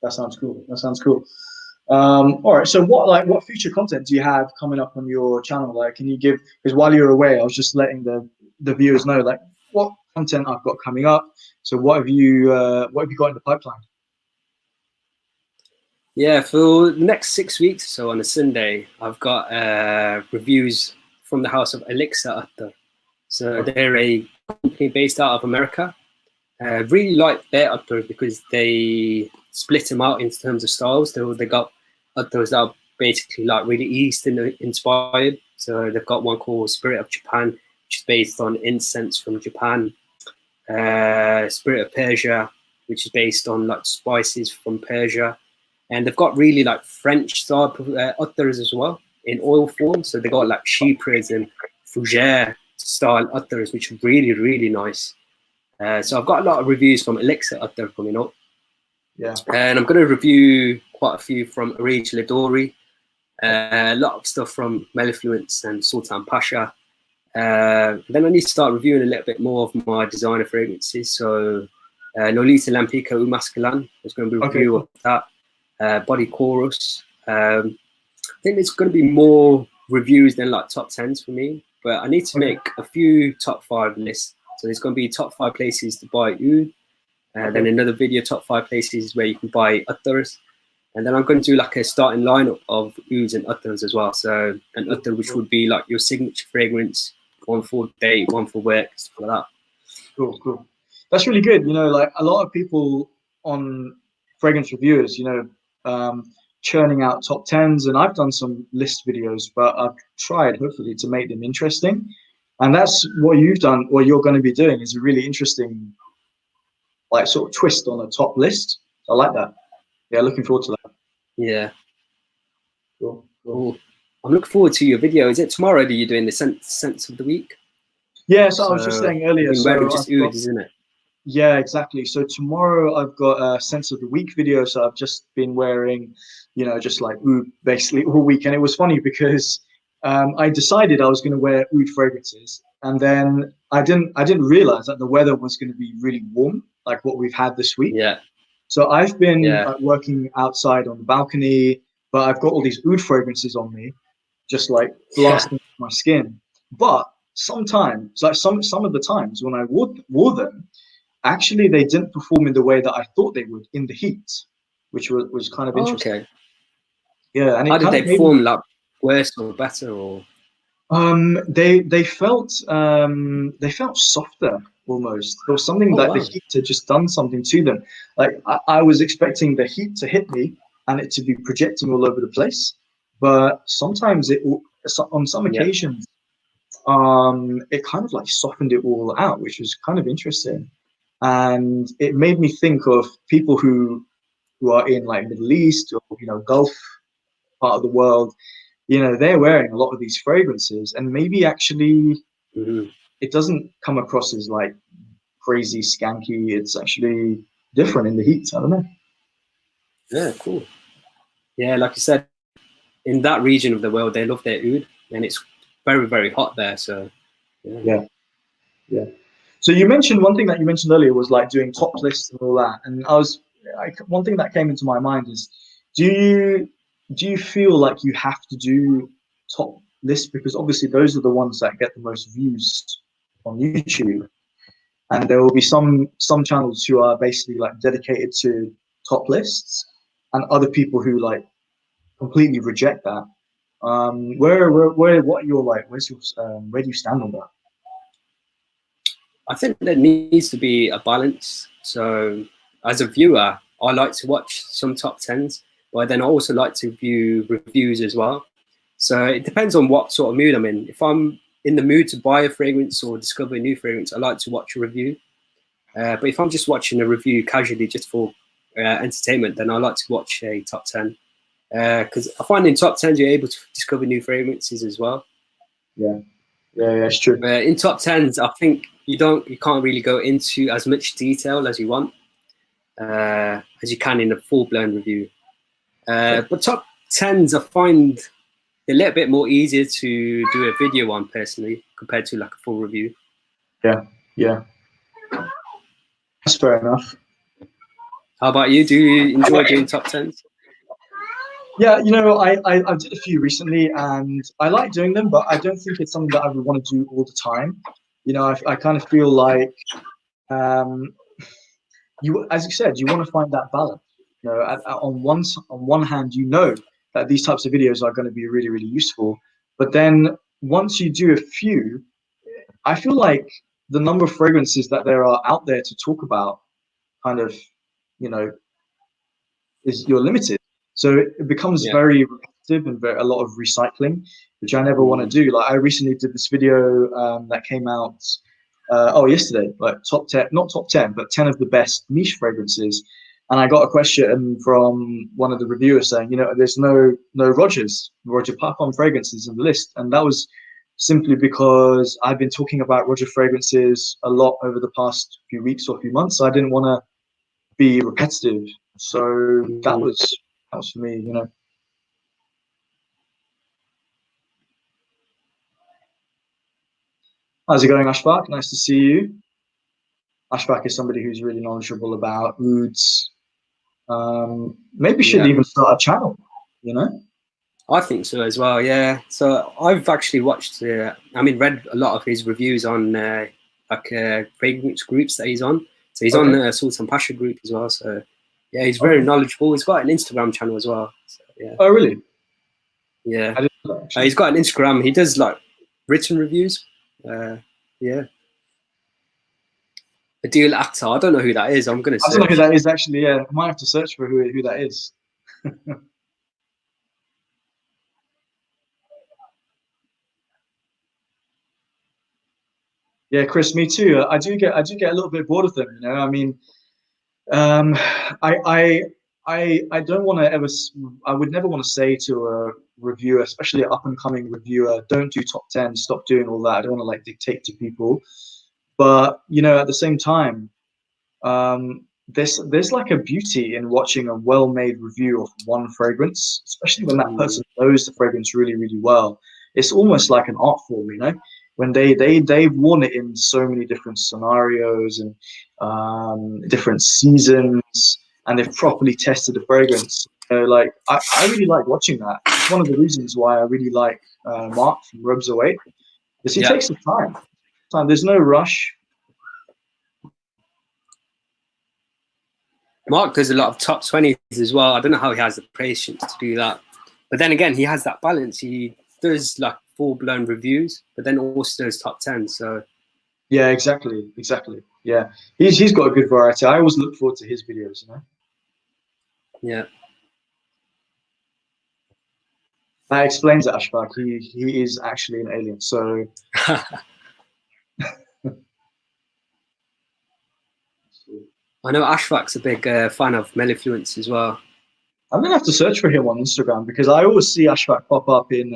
That sounds cool. All right. So what future content do you have coming up on your channel? Like, can you give? Because while you're away, I was just letting the viewers know like what content I've got coming up. So what have you got in the pipeline? Yeah, for the next 6 weeks or so on a Sunday, I've got reviews from the house of Elixir Attar. So they're a company based out of America. Really like their attars because they split them out in terms of styles. They got attars that are basically like really Eastern inspired. So they've got one called Spirit of Japan, which is based on incense from Japan. Spirit of Persia, which is based on like spices from Persia. And they've got really like French style utters as well in oil form. So they got like chypres and fougere style utters, which are really, really nice. So I've got a lot of reviews from Elixir Utter coming up. Yeah. And I'm going to review quite a few from Arij Lidori, a lot of stuff from Mellifluence and Sultan Pasha. Then I need to start reviewing a little bit more of my designer fragrances. So Lolita Lampica Umasculan, there's going to be a review of that. Body Chorus. I think there's going to be more reviews than like top 10s for me, but I need to make a few top 5 lists. So there's going to be top 5 places to buy oud. Then another video, top 5 places where you can buy utters. And then I'm going to do like a starting lineup of ouds and utters as well. So an utter which would be like your signature fragrance, one for date, one for work, stuff like that. Cool. That's really good. You know, like a lot of people on fragrance reviewers, you know, churning out top 10s, and I've done some list videos, but I've tried hopefully to make them interesting. And that's what you've done, or you're going to be doing, is a really interesting, like, sort of twist on a top list. I like that. Yeah, looking forward to that. Yeah. Cool. I'm looking forward to your video. Is it tomorrow that you're doing the sense of the week? Yeah, so I was just saying earlier. So just oud, isn't it? Yeah, exactly. So tomorrow I've got a sense of the week video. So I've just been wearing, you know, just like oud basically all week. And it was funny because I decided I was going to wear oud fragrances, and then I didn't realize that the weather was going to be really warm, like what we've had this week. Yeah. So I've been working outside on the balcony, but I've got all these oud fragrances on me, just like blasting my skin. But sometimes, like some of the times when I wore them, actually they didn't perform in the way that I thought they would in the heat, which was kind of interesting. Okay. Yeah, and how did they perform? Like worse or better, or? They felt softer almost. There was something that the heat had just done something to them. Like I was expecting the heat to hit me and it to be projecting all over the place, but sometimes on some occasions, it kind of like softened it all out, which was kind of interesting. And it made me think of people who are in like Middle East or, you know, Gulf part of the world. You know, they're wearing a lot of these fragrances, and maybe actually it doesn't come across as like crazy skanky. It's actually different in the heat. I don't know. Yeah, cool. Yeah, like you said, in that region of the world, they love their oud, and it's very, very hot there. So yeah. So you mentioned one thing that you mentioned earlier was like doing top lists and all that, and one thing that came into my mind is, do you feel like you have to do top lists, because obviously those are the ones that get the most views on YouTube, and there will be some channels who are basically like dedicated to top lists, and other people who like completely reject that. What are your like? Where do you stand on that? I think there needs to be a balance. So as a viewer, I like to watch some top 10s, but then I also like to view reviews as well. So it depends on what sort of mood I'm in. If I'm in the mood to buy a fragrance or discover a new fragrance, I like to watch a review. But if I'm just watching a review casually just for entertainment, then I like to watch a top 10. Because I find in top 10s you're able to discover new fragrances as well. Yeah, it's true. In top 10s, I think you can't really go into as much detail as you want, as you can in a full-blown review. But top 10s, I find a little bit more easier to do a video on personally compared to like a full review. Yeah. That's fair enough. How about you? Do you enjoy doing top 10s? Yeah, you know, I did a few recently, and I like doing them, but I don't think it's something that I would want to do all the time. You know, I kind of feel like, as you said, you want to find that balance. You know, on one hand, you know that these types of videos are going to be really, really useful, but then once you do a few, I feel like the number of fragrances that there are out there to talk about, kind of, you know, you're limited. So it becomes very repetitive. repetitive and a lot of recycling, which I never want to do. Like I recently did this video that came out yesterday, like top 10, not top 10, but 10 of the best niche fragrances. And I got a question from one of the reviewers saying, there's no Roger Parfum fragrances in the list. And that was simply because I've been talking about Roger fragrances a lot over the past few weeks or few months. So I didn't want to be repetitive. So that was for me, How's it going, Ashfaq? Nice to see you. Ashfaq is somebody who's really knowledgeable about ouds. Maybe should even start a channel, I think so as well, yeah. So I've actually watched, read a lot of his reviews on fragrance groups that he's on. So he's on the Sultan Pasha group as well. So yeah, he's very knowledgeable. He's got an Instagram channel as well. So, yeah. Oh, really? Yeah. He's got an Instagram. He does like written reviews. Yeah. Adil Akhtar. I don't know who that is. I'm going to search. I don't know who that is actually. Yeah, I might have to search for who that is. Yeah, Chris, me too. I do get a little bit bored of them. I mean, I don't want to ever. I would never want to say to a reviewer, especially an up and coming reviewer, don't do top 10. Stop doing all that. I don't want to like dictate to people. But at the same time, there's like a beauty in watching a well-made review of one fragrance, especially when that person knows the fragrance really, really well. It's almost like an art form, when they've worn it in so many different scenarios and different seasons, and they've properly tested the fragrance. Like I really like watching that. It's one of the reasons why I really like Mark from Robes Away, because he takes the time. There's no rush. Mark does a lot of top 20s as well. I don't know how he has the patience to do that. But then again, he has that balance. He does like full-blown reviews, but then also does top 10. So yeah, exactly. Yeah, he's got a good variety. I always look forward to his videos. Yeah. That explains it, Ashfaq. He is actually an alien. So. I know Ashfaq's a big fan of Mellifluence as well. I'm gonna have to search for him on Instagram because I always see Ashfaq pop up in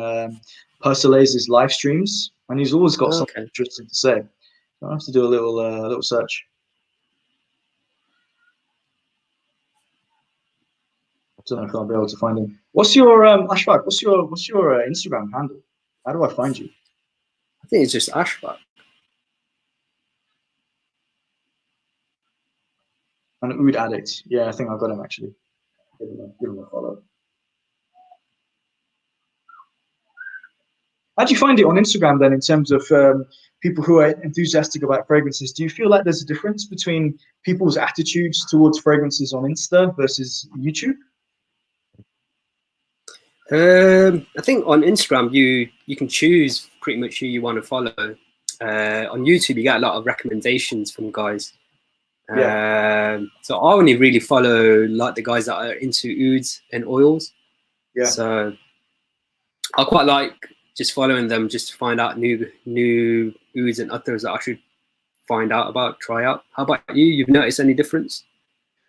Persuase's live streams, and he's always got something interesting to say. So I have to do a little search. I don't know if I'll be able to find him. What's your Ashfaq? What's your Instagram handle? How do I find you? I think it's just Ashfaq. An oud addict. Yeah, I think I've got him actually. Give him a follow. How do you find it on Instagram then, in terms of people who are enthusiastic about fragrances? Do you feel like there's a difference between people's attitudes towards fragrances on Insta versus YouTube? I think on Instagram you can choose pretty much who you want to follow. On YouTube you get a lot of recommendations from guys. So I only really follow like the guys that are into ouds and oils. Yeah. So I quite like just following them just to find out new ouds and others that I should find out about, try out. How about you? You've noticed any difference?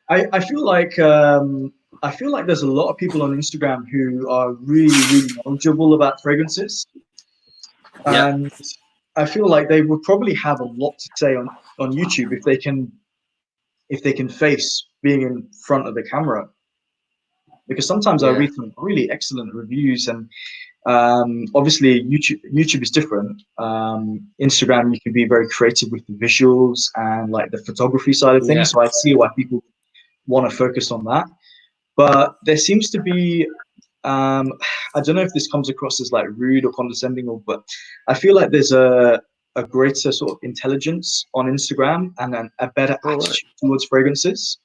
I feel like there's a lot of people on Instagram who are really, really knowledgeable about fragrances. And I feel like they would probably have a lot to say on YouTube if they can face being in front of the camera. Because sometimes I read some really excellent reviews, and obviously YouTube is different. Instagram, you can be very creative with the visuals and like the photography side of things. So I see why people want to focus on that. But there seems to be, I don't know if this comes across as like rude or condescending, but I feel like there's a greater sort of intelligence on Instagram and then a better attitude towards fragrances.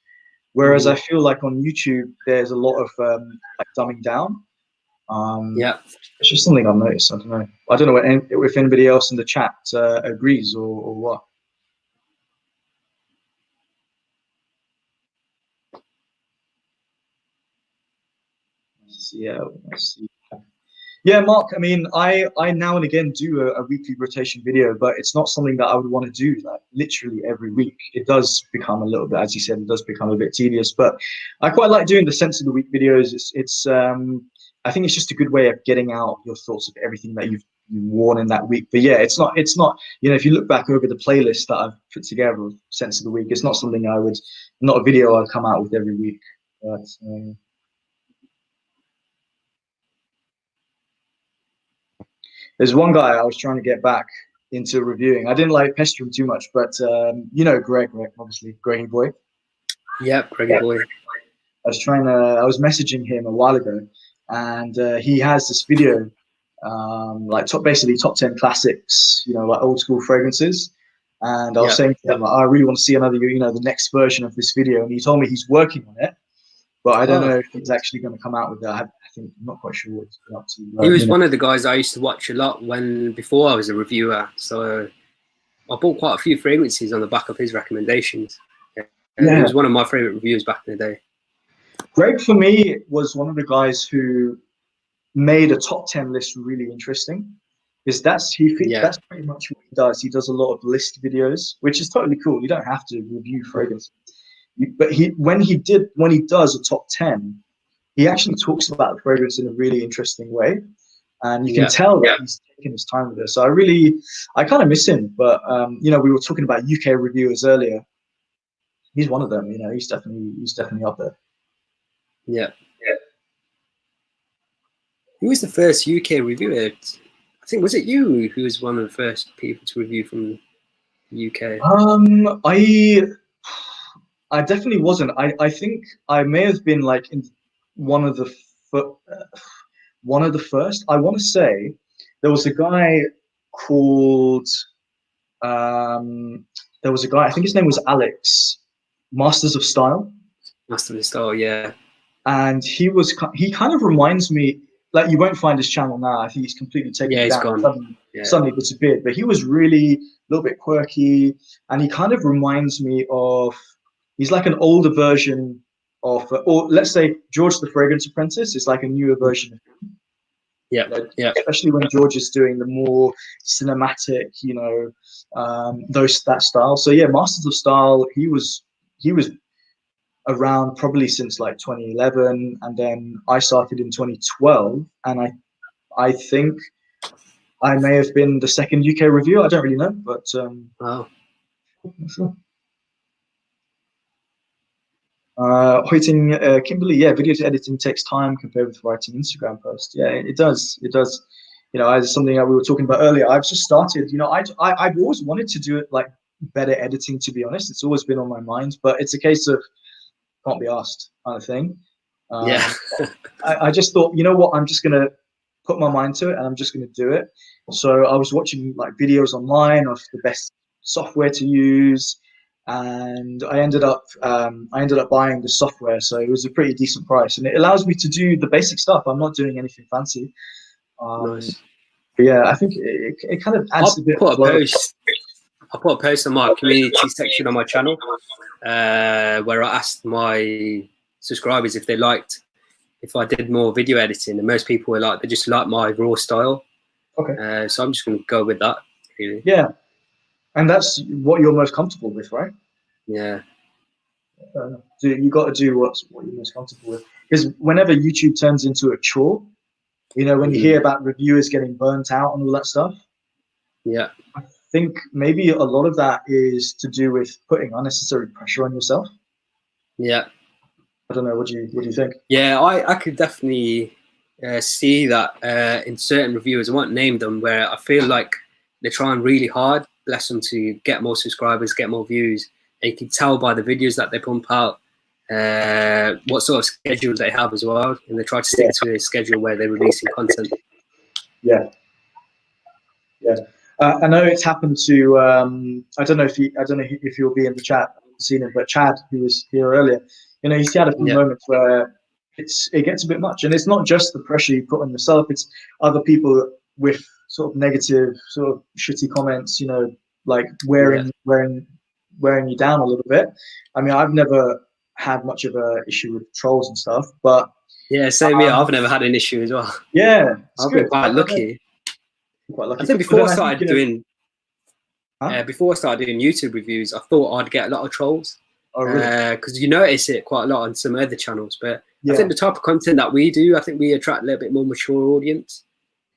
Whereas I feel like on YouTube, there's a lot of like dumbing down. It's just something I've noticed. I don't know if anybody else in the chat agrees or what. Yeah, let's see. Yeah, Mark, I mean, I now and again do a weekly rotation video, but it's not something that I would want to do like literally every week. It does become a little bit, as you said, it does become a bit tedious, but I quite like doing the sense of the week videos. I think it's just a good way of getting out your thoughts of everything that you've worn in that week. But yeah, it's not, you know, if you look back over the playlist that I've put together of sense of the week, it's not something not a video I'd come out with every week. But, there's one guy I was trying to get back into reviewing. I didn't like pester him too much, but you know Greg, right? Obviously, Greggy boy. Yep, Greggy boy. I was messaging him a while ago, and he has this video, like basically top 10 classics, you know, like old school fragrances. And I was saying to him, like, I really want to see another, you know, the next version of this video. And he told me he's working on it, but I don't know if he's actually going to come out with that. I think I'm not quite sure what he's up to. He was one of the guys I used to watch a lot before I was a reviewer. So I bought quite a few fragrances on the back of his recommendations. He was one of my favorite reviewers back in the day. Greg, for me, was one of the guys who made a top 10 list really interesting, because that's pretty much what he does. He does a lot of list videos, which is totally cool. You don't have to review fragrances, but when he does a top 10, he actually talks about the fragrance in a really interesting way, and you can tell that he's taking his time with it. So I kind of miss him, but you know, we were talking about UK reviewers earlier. He's one of them. You know, he's definitely up there. Yeah. Who was the first UK reviewer? I think, was it you who was one of the first people to review from the UK? I definitely wasn't. I think I may have been like in one of the first. I want to say there was a guy called there was a guy, I think his name was Alex, Masters of Style. Masters of Style, yeah. And he kind of reminds me, like, you won't find his channel now. I think he's completely taken it down. Suddenly disappeared. But he was really a little bit quirky, and he kind of reminds me of, he's like an older version of, or let's say George the Fragrance Apprentice is like a newer version of him. Yeah, you know, especially when George is doing the more cinematic, you know, that style. So yeah, Masters of Style, he was around probably since like 2011, and then I started in 2012, and I think I may have been the second UK reviewer. I don't really know, but wow. Not sure. Kimberly, yeah, video editing takes time compared with writing Instagram posts. Yeah, it does. It does. You know, as something that we were talking about earlier, I've just started. You know, I've always wanted to do it like better editing. To be honest, it's always been on my mind, but it's a case of can't be asked kind of thing. I just thought, you know what, I'm just gonna put my mind to it and I'm just gonna do it. So I was watching like videos online of the best software to use, and I ended up buying the software. So it was a pretty decent price, and it allows me to do the basic stuff. I'm not doing anything fancy. Nice. But yeah, I think it kind of adds a bit. I put a post on my community section on my channel where I asked my subscribers if they liked if I did more video editing, and most people were like, they just like my raw style. Okay. So I'm just going to go with that. Really. Yeah, and that's what you're most comfortable with, right? Yeah. So you got to do what you're most comfortable with, because whenever YouTube turns into a chore, you know, when you hear about reviewers getting burnt out and all that stuff. Yeah. I think maybe a lot of that is to do with putting unnecessary pressure on yourself. Yeah. I don't know. What do you think? Yeah, I could definitely see that in certain reviewers. I won't name them, where I feel like they're trying really hard, bless them, to get more subscribers, get more views. And you can tell by the videos that they pump out what sort of schedule they have as well, and they try to stick to a schedule where they're releasing content. Yeah. I know it's happened to. I don't know if you'll be in the chat. I haven't seen it, but Chad, who was here earlier, you know, he's had a few moments where it gets a bit much, and it's not just the pressure you put on yourself; it's other people with sort of negative, sort of shitty comments. You know, like wearing you down a little bit. I mean, I've never had much of a issue with trolls and stuff, but Yeah, same here. I've never had an issue as well. Yeah, it's I've good. been quite lucky. Quite lucky. I think But before then I I think, started doing huh? before I started doing YouTube reviews, I thought I'd get a lot of trolls. Oh, really? Because you notice it quite a lot on some other channels. But I Yeah. think the type of content that we do, I think we attract a little bit more mature audience.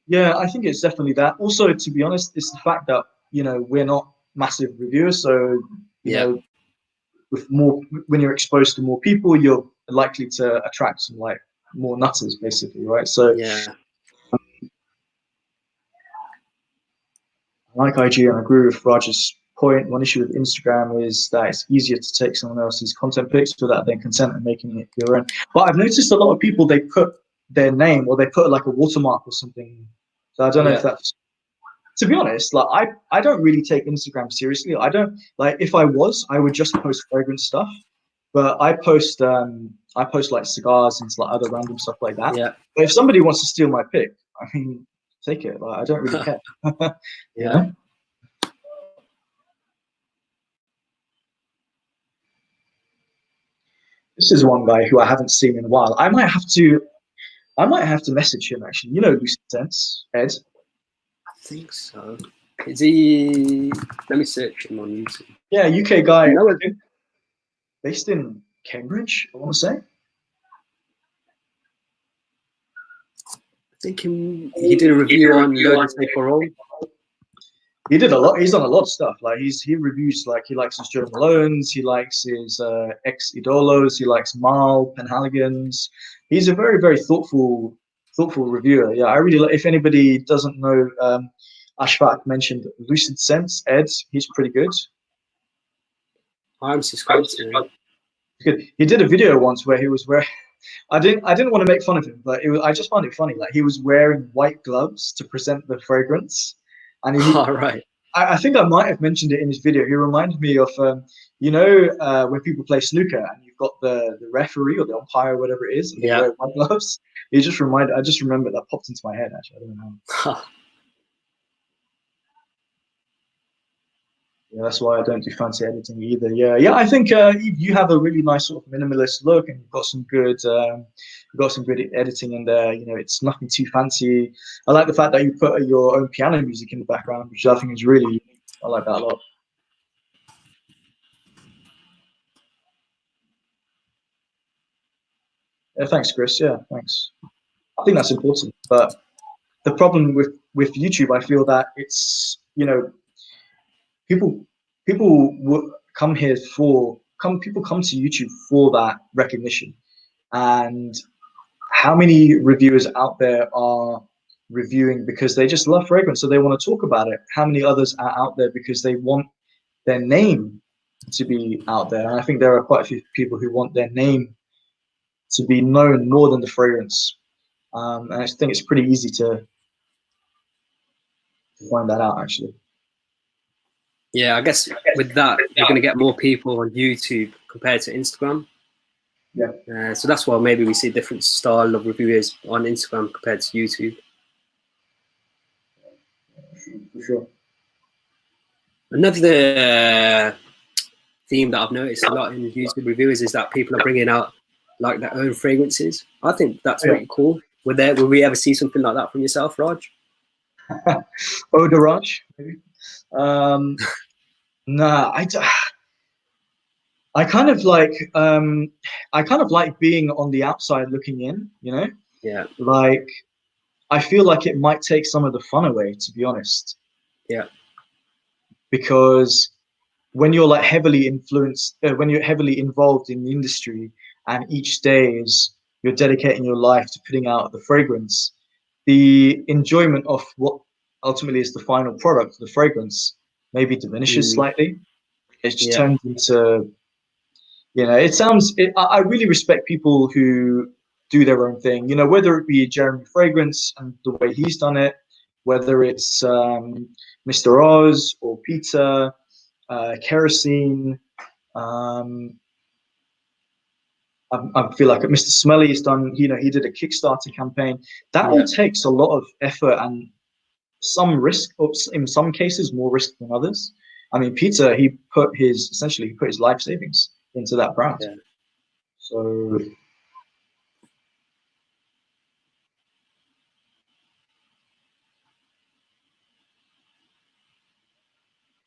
Yeah, I think it's definitely that. Also, to be honest, it's the fact that, we're not massive reviewers. So, with more, when you're exposed to more people, you're likely to attract some like more nutters, basically, right? So, Yeah. like IG, and I agree with Raj's point. One issue with Instagram is that it's easier to take someone else's content pics without their consent and making it your own. But I've noticed a lot of people, they put their name or they put like a watermark or something. So I don't know if that's, to be honest, like I don't really take Instagram seriously. I don't, like, if I was, I would just post fragrance stuff. But I post like cigars and like other random stuff like that. Yeah. But if somebody wants to steal my pic, I mean, take it. Like, I don't really care. You know? This is one guy who I haven't seen in a while. I might have to message him actually. Lucid Sense, Ed. I think so. Is he? Let me search him on YouTube. Yeah, UK guy. Based in Cambridge, I want to say. I think he did a review on Lotus Parole. He did a lot. He's done a lot of stuff. Like he reviews, like he likes his Joe Malones, he likes his ex Idolos, he likes Mal Penhaligans. He's a very, very thoughtful reviewer. Yeah, I really like. If anybody doesn't know, Ashfaq mentioned Lucid Sense. Ed, he's pretty good. I'm subscribed to him. Good. He did a video once where he was wearing. I didn't want to make fun of him, but I just found it funny. Like, he was wearing white gloves to present the fragrance, and right. I think I might have mentioned it in his video. He reminded me of when people play snooker and you've got the referee or the umpire or whatever it is, and they wear white gloves. I just remember that popped into my head actually. I don't know how. Yeah, that's why I don't do fancy editing either. Yeah. I think you have a really nice sort of minimalist look, and you've got some good editing in there. It's nothing too fancy. I like the fact that you put your own piano music in the background, which I think is really unique. I like that a lot. Yeah, thanks, Chris. Yeah, thanks. I think that's important. But the problem with YouTube, I feel that it's people would come here people come to YouTube for that recognition. And how many reviewers out there are reviewing because they just love fragrance, so they want to talk about it? How many others are out there because they want their name to be out there? And I think there are quite a few people who want their name to be known more than the fragrance. And I think it's pretty easy to find that out, actually. Yeah, I guess with that, you're going to get more people on YouTube compared to Instagram. Yeah. So that's why maybe we see a different style of reviewers on Instagram compared to YouTube. For sure. Another theme that I've noticed a lot in YouTube reviewers is that people are bringing out like their own fragrances. I think that's really cool. Will we ever see something like that from yourself, Raj? Oda Raj, maybe. Nah, I kind of like being on the outside looking in, Yeah. Like, I feel like it might take some of the fun away, to be honest. Yeah. Because when you're like heavily influenced, when you're heavily involved in the industry, and each day you're dedicating your life to putting out the fragrance, the enjoyment of what ultimately is the final product, the fragrance, maybe diminishes slightly. It just turns into, I really respect people who do their own thing, whether it be Jeremy Fragrance and the way he's done it, whether it's Mr. Oz or Peter, Kerosene. I feel like Mr. Smelly has done, he did a Kickstarter campaign. That all takes a lot of effort and some risk, in some cases more risk than others. I mean, Peter, he put his life savings into that brand. Yeah. So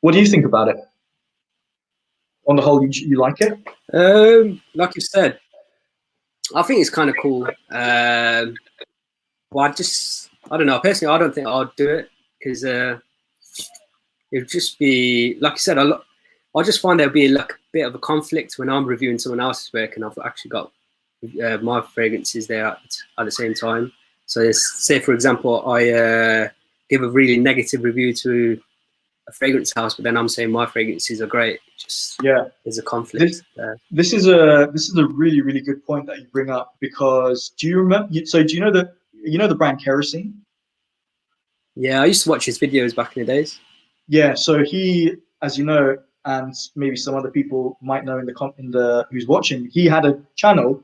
What do you think about it? On the whole, you like it? Like you said, I think it's kind of cool. Well, I don't know. Personally, I don't think I'd do it because it would just be, like you said, I just find there'd be like a bit of a conflict when I'm reviewing someone else's work and I've actually got my fragrances there at the same time. So say, for example, I give a really negative review to a fragrance house, but then I'm saying my fragrances are great. Just there's a conflict there. This is a really, really good point that you bring up, because do you remember? So do you know the brand Kerosene? Yeah, I used to watch his videos back in the days. Yeah, so he, as you know, and maybe some other people might know in the who's watching, he had a channel,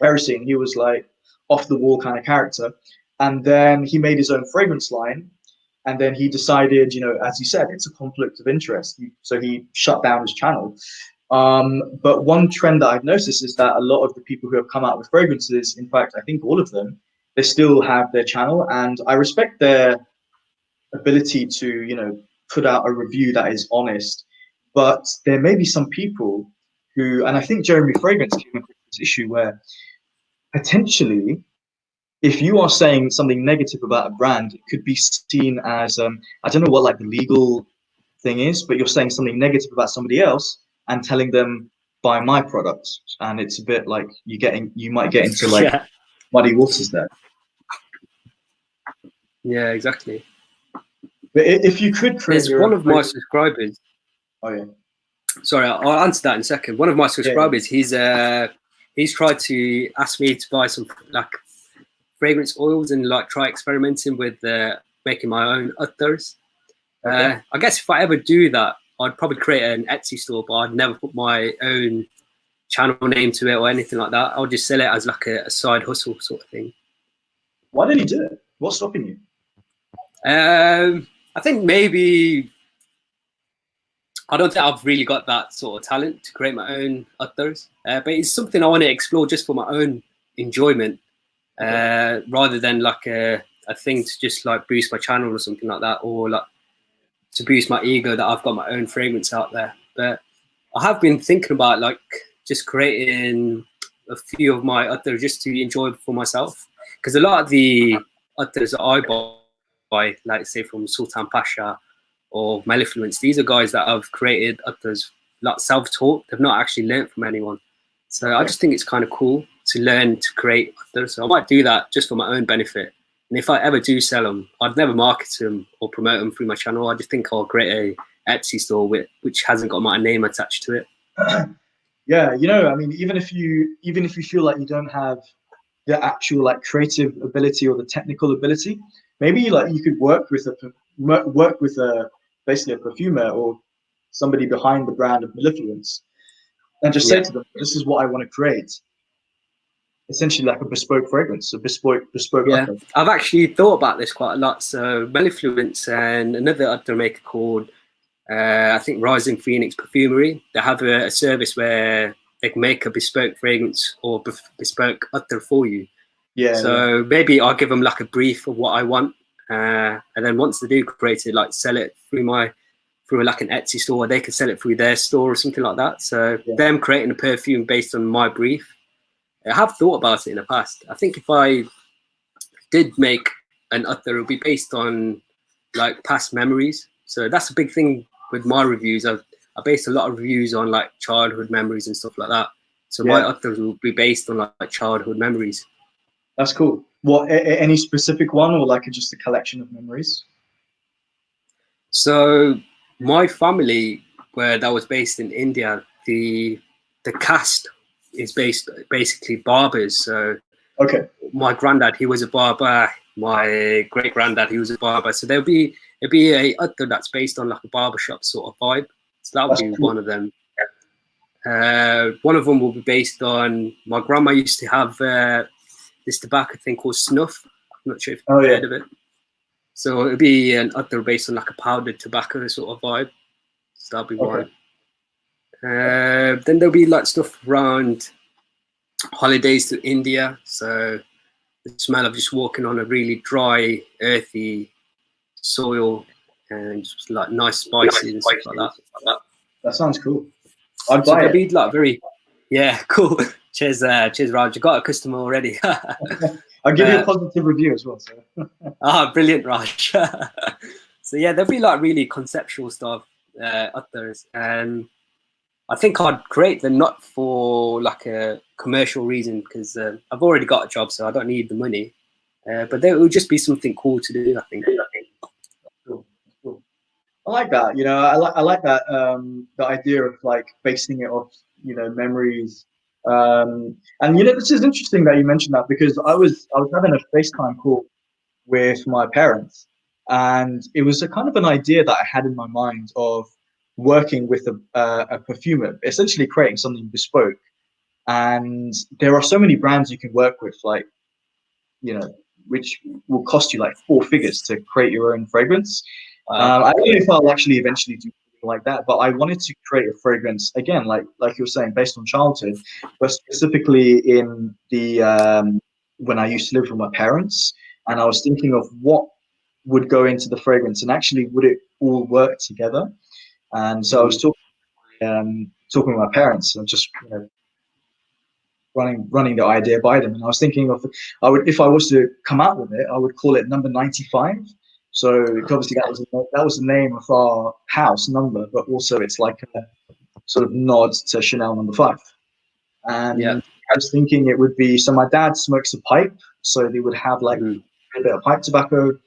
Kerosene. He was like off the wall kind of character, and then he made his own fragrance line. And then he decided, as you said, it's a conflict of interest. So he shut down his channel. But one trend that I've noticed is that a lot of the people who have come out with fragrances, in fact, I think all of them, they still have their channel. And I respect their ability to, put out a review that is honest. But there may be some people who, and I think Jeremy Fragrance came across this issue where potentially, if you are saying something negative about a brand, it could be seen as I don't know what like the legal thing is, but you're saying something negative about somebody else and telling them buy my products, and it's a bit like you might get into like muddy waters there. Yeah, exactly. But if you could create one of my subscribers. Oh yeah. Sorry, I'll answer that in a second. One of my subscribers, he's tried to ask me to buy some like fragrance oils and like try experimenting with making my own others. I guess if I ever do that, I'd probably create an Etsy store, but I'd never put my own channel name to it or anything like that. I'll just sell it as like a side hustle sort of thing. Why did he do it? What's stopping you? I think maybe I don't think I've really got that sort of talent to create my own others, but it's something I want to explore just for my own enjoyment. Rather than like a thing to just like boost my channel or something like that, or like to boost my ego that I've got my own fragrance out there. But I have been thinking about like just creating a few of my others just to enjoy for myself, because a lot of the others that I buy, like say from Sultan Pasha or Mellifluence, these are guys that have created others like self-taught. They've not actually learned from anyone. So I just think it's kind of cool to learn to create others. So I might do that just for my own benefit. And if I ever do sell them, I'd never market them or promote them through my channel. I just think I'll create a Etsy store which hasn't got my name attached to it. Yeah, I mean, even if you feel like you don't have the actual like creative ability or the technical ability, maybe like you could work with basically a perfumer or somebody behind the brand of Mellifluence, and just say to them, "This is what I want to create." Essentially, like a bespoke fragrance, a bespoke. Yeah, I've actually thought about this quite a lot. So Mellifluence and another other maker called I think Rising Phoenix Perfumery, they have a service where they can make a bespoke fragrance or bespoke other for you. Yeah. So maybe I'll give them like a brief of what I want, and then once they do create it, like sell it through like an Etsy store, or they could sell it through their store or something like that. So them creating a perfume based on my brief. I have thought about it in the past. I think if I did make an other, it would be based on like past memories. So that's a big thing with my reviews. I based a lot of reviews on like childhood memories and stuff like that. So my others will be based on like childhood memories. That's cool. What, any specific one, or like just a collection of memories? So my family, where that was based in India, the cast is basically barbers. So my granddad, he was a barber. My great granddad, he was a barber. So it'd be a other that's based on like a barbershop sort of vibe. So that would be cool. One of them. One of them will be based on my grandma used to have this tobacco thing called snuff. I'm not sure if you've heard of it. So it'd be an other based on like a powdered tobacco sort of vibe. So that'll be one. Then there'll be like stuff around holidays to India. So the smell of just walking on a really dry, earthy soil and just like nice spices and stuff like that. That sounds cool. I'd So buy there'll it. be like very, yeah, cool. Cheers, Raj. You got a customer already. I'll give you a positive review as well. So. Brilliant, Raj. So yeah, there'll be like really conceptual stuff others, and I think I'd create them not for like a commercial reason, because I've already got a job, so I don't need the money. But there will just be something cool to do, I think. Cool. I like that. You know, I like that the idea of like basing it off, you know, memories. And you know, this is interesting that you mentioned that, because I was having a FaceTime call with my parents, and it was a kind of an idea that I had in my mind of working with a perfumer, essentially creating something bespoke. And there are so many brands you can work with, like, you know, which will cost you like 4 figures to create your own fragrance. I don't know if I'll actually eventually do something like that, but I wanted to create a fragrance again, like you were saying, based on childhood, but specifically in the when I used to live with my parents, and I was thinking of what would go into the fragrance, and actually would it all work together. And so I was talking with my parents, and just, you know, running the idea by them. And I was thinking of, I would, if I was to come out with it, I would call it number 95. So obviously that was the name of our house number, but also it's like a sort of nod to Chanel number 5. And I was thinking it would be, so my dad smokes a pipe, so they would have like a bit of pipe tobacco.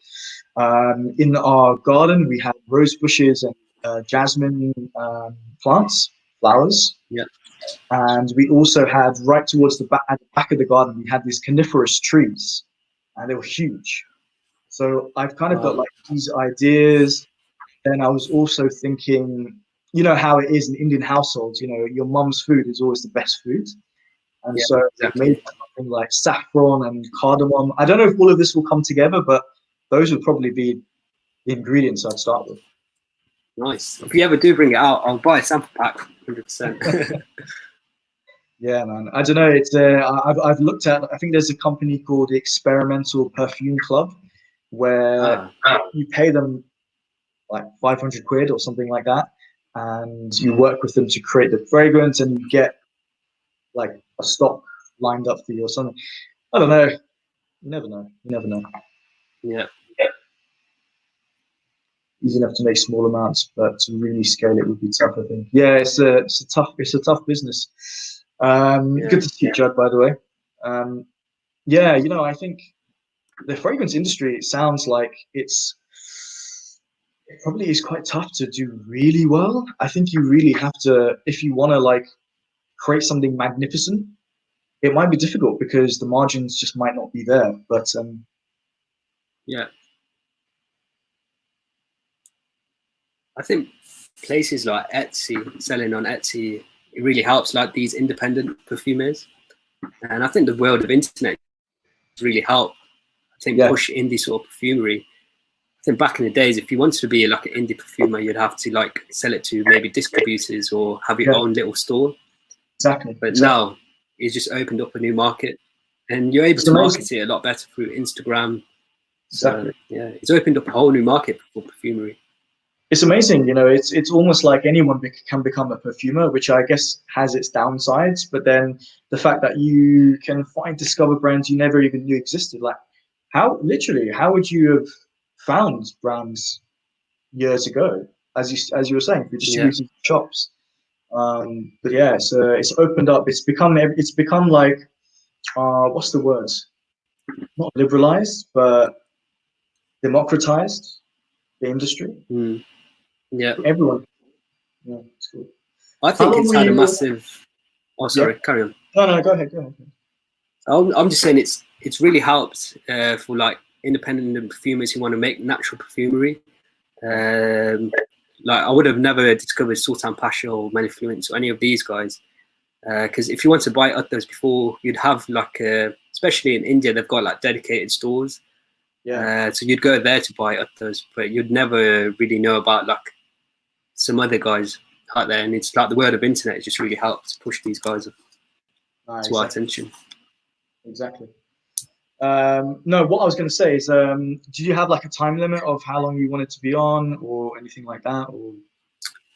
In our garden, we had rose bushes and jasmine plants, flowers. Yeah. And we also had, right towards at the back of the garden, we had these coniferous trees, and they were huge. So I've kind of got like these ideas. Then I was also thinking, you know how it is in Indian households, you know, your mum's food is always the best food. And so exactly. maybe something like saffron and cardamom. I don't know if all of this will come together, but those would probably be the ingredients I'd start with. Nice. If you ever do bring it out, I'll buy a sample pack, 100%. Yeah, man. I don't know. It's I've looked at. I think there's a company called the Experimental Perfume Club, where you pay them like 500 quid or something like that, and you work with them to create the fragrance, and you get like a stock lined up for you or something. I don't know. You never know. You never know. Yeah. Easy enough to make small amounts, but to really scale it would be tough, I think. Yeah, it's a tough business. Good to see you, Judd, by the way. Yeah, you know, I think the fragrance industry, it sounds like it probably is quite tough to do really well. I think you really have to, if you want to like create something magnificent, it might be difficult because the margins just might not be there. But yeah, I think places like Etsy, selling on Etsy, it really helps like these independent perfumers. And I think the world of internet really helped, I think, push indie sort of perfumery. I think back in the days, if you wanted to be like an indie perfumer, you'd have to like sell it to maybe distributors or have your own little store. Exactly. But now it's just opened up a new market, and you're able to market it a lot better through Instagram. So yeah, it's opened up a whole new market for perfumery. It's amazing, you know. It's almost like anyone can become a perfumer, which I guess has its downsides. But then the fact that you can discover brands you never even knew existed. Like, how would you have found brands years ago, as you were saying, through distributing shops? But yeah, so it's opened up. It's become like what's the word? Not liberalized, but democratized the industry. Yeah, everyone. Yeah, it's cool. I think it's had a massive. Oh, sorry, carry on. No, go ahead. I'm just saying it's really helped for like independent perfumers who want to make natural perfumery. Like I would have never discovered Sultan Pasha or Manifluence or any of these guys, because if you want to buy others before, you'd have like especially in India, they've got like dedicated stores. So you'd go there to buy others, but you'd never really know about like some other guys out there. And it's like the word of internet just really helps push these guys to our attention. Exactly. No, what I was going to say is, did you have like a time limit of how long you wanted to be on, or anything like that? Or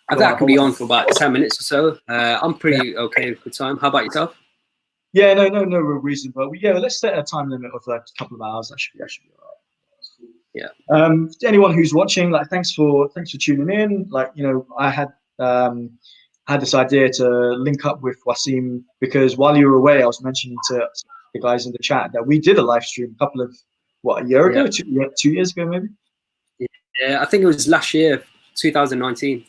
I think I can be on for about 10 minutes or so. I'm pretty okay with the time. How about yourself? Yeah, no real reason, but yeah, let's set a time limit of like a couple of hours. That should be all right. Yeah. Anyone who's watching, like, thanks for tuning in. Like, you know, I had this idea to link up with Waseem because while you were away, I was mentioning to the guys in the chat that we did a live stream a couple of a year ago, 2 years ago, maybe. Yeah, I think it was last year, 2019.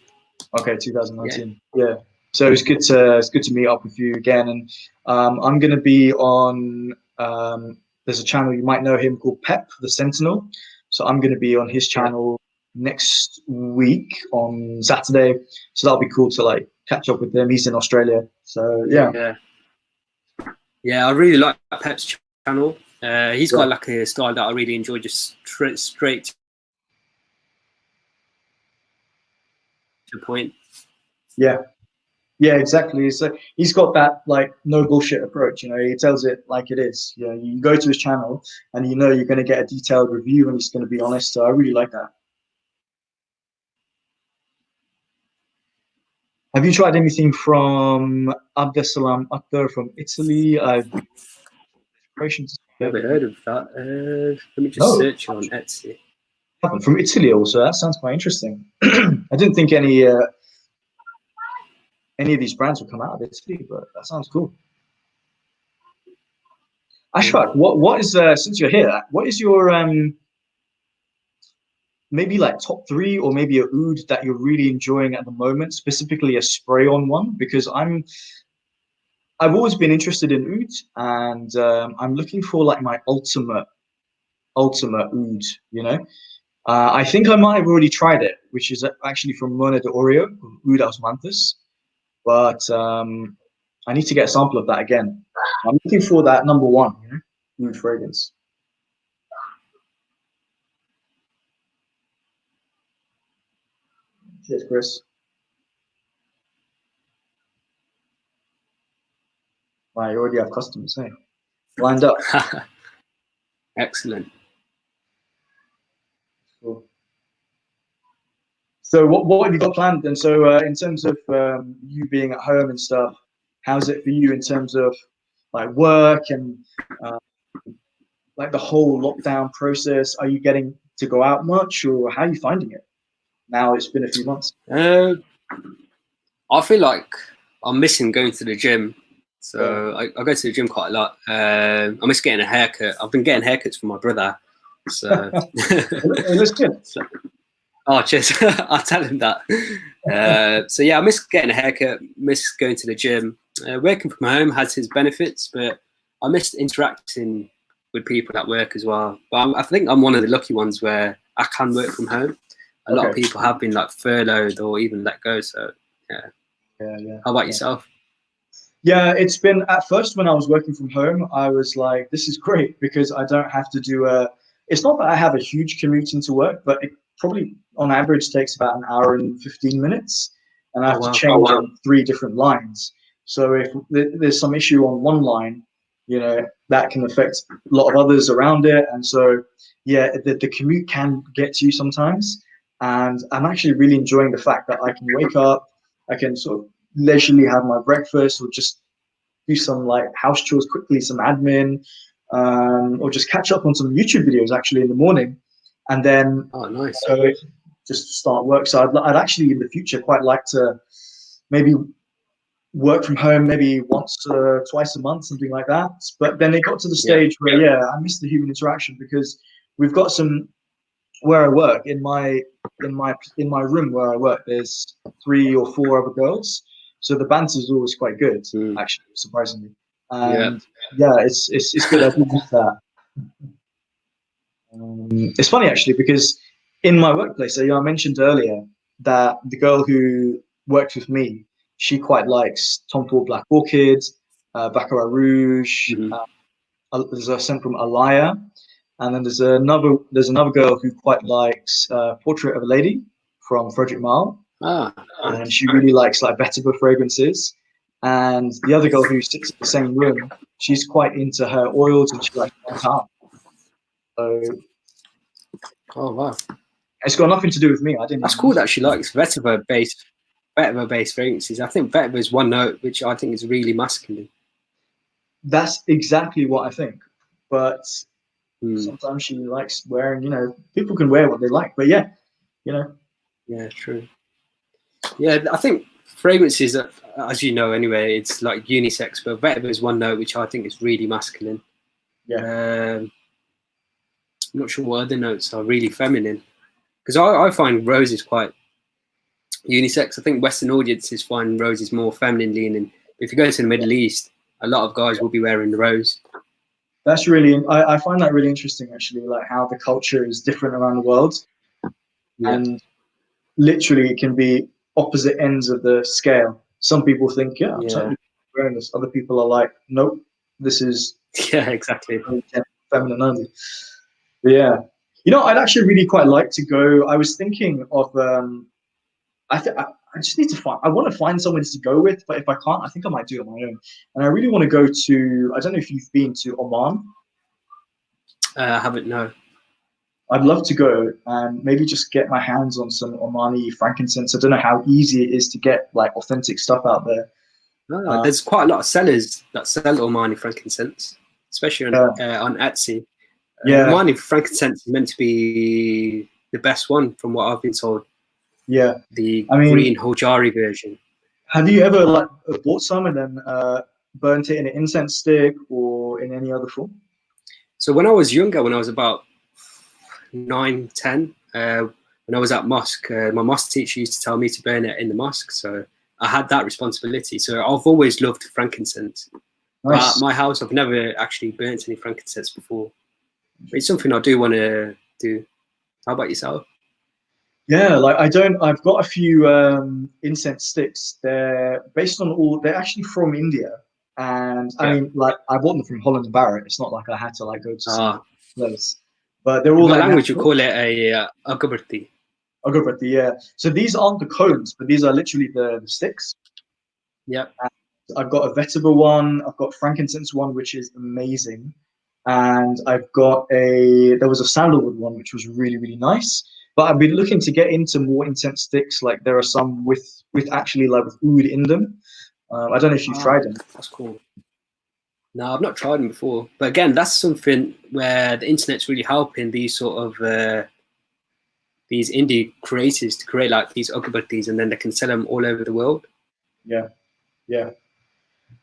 Okay, 2019. Yeah. So it's good to meet up with you again, and I'm going to be on. There's a channel you might know him called Pep the Sentinel. So I'm going to be on his channel next week on Saturday. So that'll be cool to like catch up with him. He's in Australia. So yeah. Yeah, I really like Pep's channel. He's got like a style that I really enjoy, just straight to the point. Yeah, exactly. So he's got that like no bullshit approach. You know, he tells it like it is. You know, you go to his channel and you know you're going to get a detailed review and he's going to be honest. So I really like that. Have you tried anything from Abdesalam Akhtar from Italy? Never heard of that. Let me just search on Etsy. From Italy also. That sounds quite interesting. I didn't think any of these brands would come out of Italy, but that sounds cool. Ashfaq, what is since you're here, what is your maybe like top 3 or maybe a oud that you're really enjoying at the moment, specifically a spray-on one? Because I've always been interested in oud, and I'm looking for like my ultimate oud, you know. I think I might have already tried it, which is actually from Mona de Oreo, Oud Osmanthus. But I need to get a sample of that again. I'm looking for that number 1, you know, oud fragrance. Cheers, Chris. Wow, you already have customers, hey? Lined up. Excellent. Cool. So what have you got planned then? So in terms of you being at home and stuff, how's it for you in terms of like work and like the whole lockdown process? Are you getting to go out much, or how are you finding it? Now it's been a few months. I feel like I'm missing going to the gym. So I go to the gym quite a lot. I miss getting a haircut. I've been getting haircuts from my brother. So that's good. Oh, cheers. I'll tell him that. So yeah, I miss getting a haircut, miss going to the gym. Working from home has its benefits, but I miss interacting with people at work as well. But I think I'm one of the lucky ones where I can work from home. A lot of people have been like furloughed or even let go. So yeah. How about yourself? Yeah, it's been, at first when I was working from home, I was like, this is great because I don't have to do it's not that I have a huge commute into work, but it probably on average takes about an hour and 15 minutes. And I have to change on 3 different lines. So if there's some issue on one line, you know, that can affect a lot of others around it. And so, yeah, the commute can get to you sometimes. And I'm actually really enjoying the fact that I can wake up, I can sort of leisurely have my breakfast or just do some like house chores quickly, some admin, or just catch up on some YouTube videos actually in the morning. And then just start work. So I'd actually in the future quite like to maybe work from home maybe once, twice a month, something like that. But then it got to the stage where, I miss the human interaction because we've got some, where I work, in my room where I work, there's 3 or 4 other girls. So the banter is always quite good, actually, surprisingly. And it's good. I do miss that. It's funny actually because in my workplace, I mentioned earlier that the girl who worked with me, she quite likes Tom Ford Black Orchid, Baccarat Rouge. There's a scent from Alaya, and then there's another girl who quite likes Portrait of a Lady from Frederick Malle. And she really likes like vetiver fragrances. And the other girl who sits in the same room, she's quite into her oils and she likes Montale. So Oh wow, it's got nothing to do with me. I didn't. that's Even cool that she likes vetiver-based fragrances. I think vetiver is one note which I think is really masculine. That's exactly what I think. But Hmm. sometimes she likes wearing, people can wear what they like. But yeah, Yeah, true. Yeah, I think fragrances, as you know anyway, it's like unisex, but vetiver is one note which I think is really masculine. Yeah. I'm not sure what other notes are really feminine, because I find roses quite unisex. I think Western audiences find roses more feminine leaning. If you go to the Middle East, a lot of guys will be wearing the rose. That's really, I find that really interesting actually, like how the culture is different around the world. Yeah. And literally it can be opposite ends of the scale. Some people think, yeah, I'm totally wearing this. Other people are like, nope, this is Yeah, exactly. feminine only. But yeah, I'd actually really quite like to go. I was thinking of, I just need to I want to find someone to go with, but if I can't, I think I might do it on my own. And I really want to go to, I don't know if you've been to Oman. I haven't, no. I'd love to go and maybe just get my hands on some Omani frankincense. I don't know how easy it is to get like authentic stuff out there. There's quite a lot of sellers that sell Omani frankincense, especially on Etsy. Omani frankincense is meant to be the best one, from what I've been told. Yeah, the green Hojari version. Have you ever like bought some and then burnt it in an incense stick or in any other form? So when I was younger, when I was about 9, 10, when I was at mosque, my mosque teacher used to tell me to burn it in the mosque. So I had that responsibility. So I've always loved frankincense. Nice. But my house, I've never actually burnt any frankincense before. But it's something I do want to do. How about yourself? Yeah, like I've got a few incense sticks. They're they're actually from India. And I mean, like I bought them from Holland and Barrett. It's not like I had to like go to some place. But they're all in like language you call it a agabarti. Agabarti, yeah. So these aren't the cones, but these are literally the sticks. Yep. And I've got a vetiver one. I've got frankincense one, which is amazing. And I've got there was a sandalwood one, which was really, really nice. But I've been looking to get into more incense sticks. Like there are some with actually like with oud in them. I don't know if you've tried them. That's cool. No, I've not tried them before. But again, that's something where the internet's really helping these sort of these indie creators to create like these agabartis, and then they can sell them all over the world. Yeah, yeah.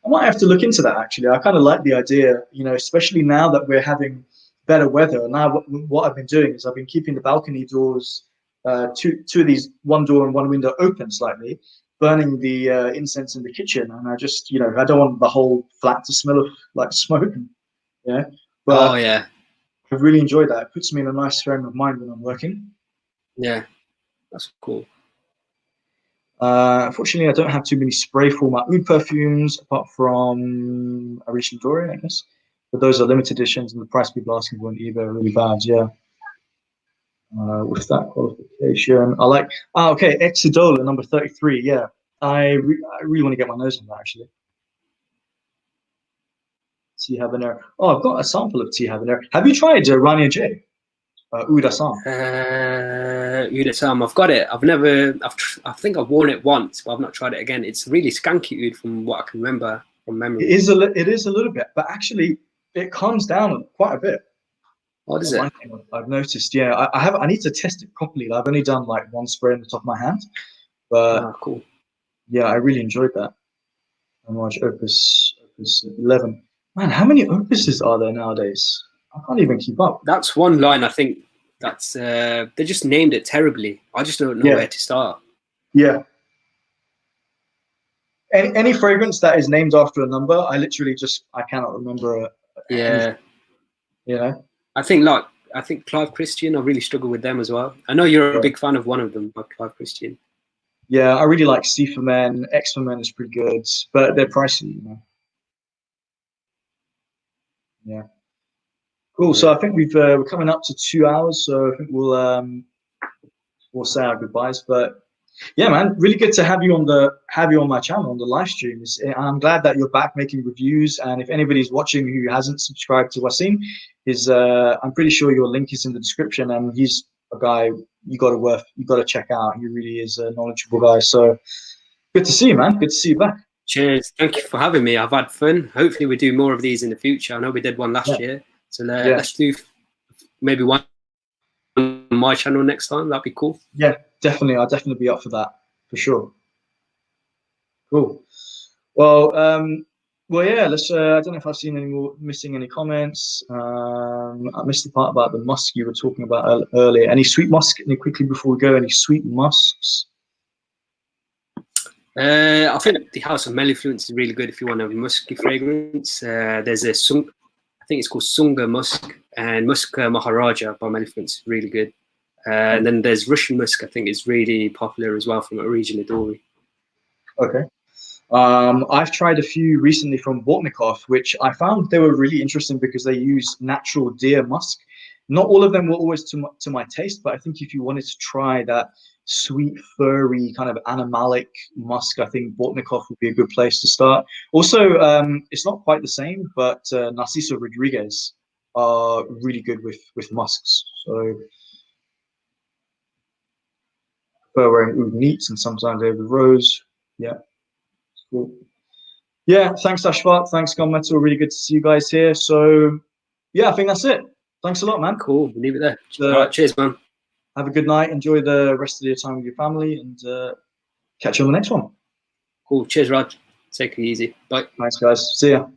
I might have to look into that actually. I kind of like the idea, especially now that we're having better weather. Now, what I've been doing is I've been keeping the balcony doors, two of these, one door and one window open slightly, burning the incense in the kitchen. And I just, I don't want the whole flat to smell of like smoke. Yeah. But I've really enjoyed that. It puts me in a nice frame of mind when I'm working. Yeah, that's cool. Unfortunately, I don't have too many spray format oud perfumes apart from Arish and Dory, I guess. But those are limited editions, and the price people are asking for on eBay are really bad. Yeah. With that qualification, I like. Okay, Exidola number 33. Yeah, I really want to get my nose on that actually. Tea Habanero. Oh, I've got a sample of Tea Habanero. Have you tried Rania J? Oud Assam. Oud Assam. I've got it. I think I've worn it once, but I've not tried it again. It's really skanky oud from what I can remember from memory. It is a little bit, but actually it calms down quite a bit. What is it? I've noticed. Yeah, I need to test it properly. I've only done like one spray on the top of my hand, but cool. Yeah, I really enjoyed that. I watched Opus 11. Man, how many opuses are there nowadays? I can't even keep up. That's one line. I think that's they just named it terribly. I just don't know where to start. Yeah. Any fragrance that is named after a number, I literally I cannot remember. Yeah. I think Clive Christian, I really struggle with them as well. I know you're a big fan of one of them, like Clive Christian. Yeah, I really like C for Men. X for Men is pretty good, but they're pricey, Yeah. Cool. So I think we're coming up to 2 hours, so I think we'll say our goodbyes. But yeah, man, really good to have you on my channel on the live streams. I'm glad that you're back making reviews. And if anybody's watching who hasn't subscribed to Waseem, His I'm pretty sure your link is in the description, and he's a guy you gotta check out. He really is a knowledgeable guy. So good to see you, man. Good to see you back. Cheers. Thank you for having me. I've had fun. Hopefully we do more of these in the future. I know we did one last year. So let's do maybe one on my channel next time. That'd be cool. Yeah, definitely. I'll definitely be up for that, for sure. Cool. Well, yeah. Let's. I don't know if I've seen missing any comments. I missed the part about the musk you were talking about earlier. Any sweet musk? Quickly before we go, any sweet musks? I think the House of Mellifluence is really good if you want a musky fragrance. There's a I think it's called Sunga Musk, and Musk Maharaja by Mellifluence is really good. And then there's Russian Musk, I think is really popular as well from Origin Adori. Okay. I've tried a few recently from Bortnikov, which I found they were really interesting because they use natural deer musk. Not all of them were always to my taste, but I think if you wanted to try that sweet, furry, kind of animalic musk, I think Bortnikov would be a good place to start. Also, it's not quite the same, but Narciso Rodriguez are really good with musks. So prefer wearing oud neats and sometimes over rose. Yeah, cool. Yeah, thanks Ashfaq, thanks Gunmetal, really good to see you guys here. So yeah, I think that's it. Thanks a lot, man. Cool, we'll leave it there. All right, cheers, man. Have a good night. Enjoy the rest of your time with your family, and catch you on the next one. Cool. Cheers, Raj. Take it easy. Bye. Thanks, guys. See ya.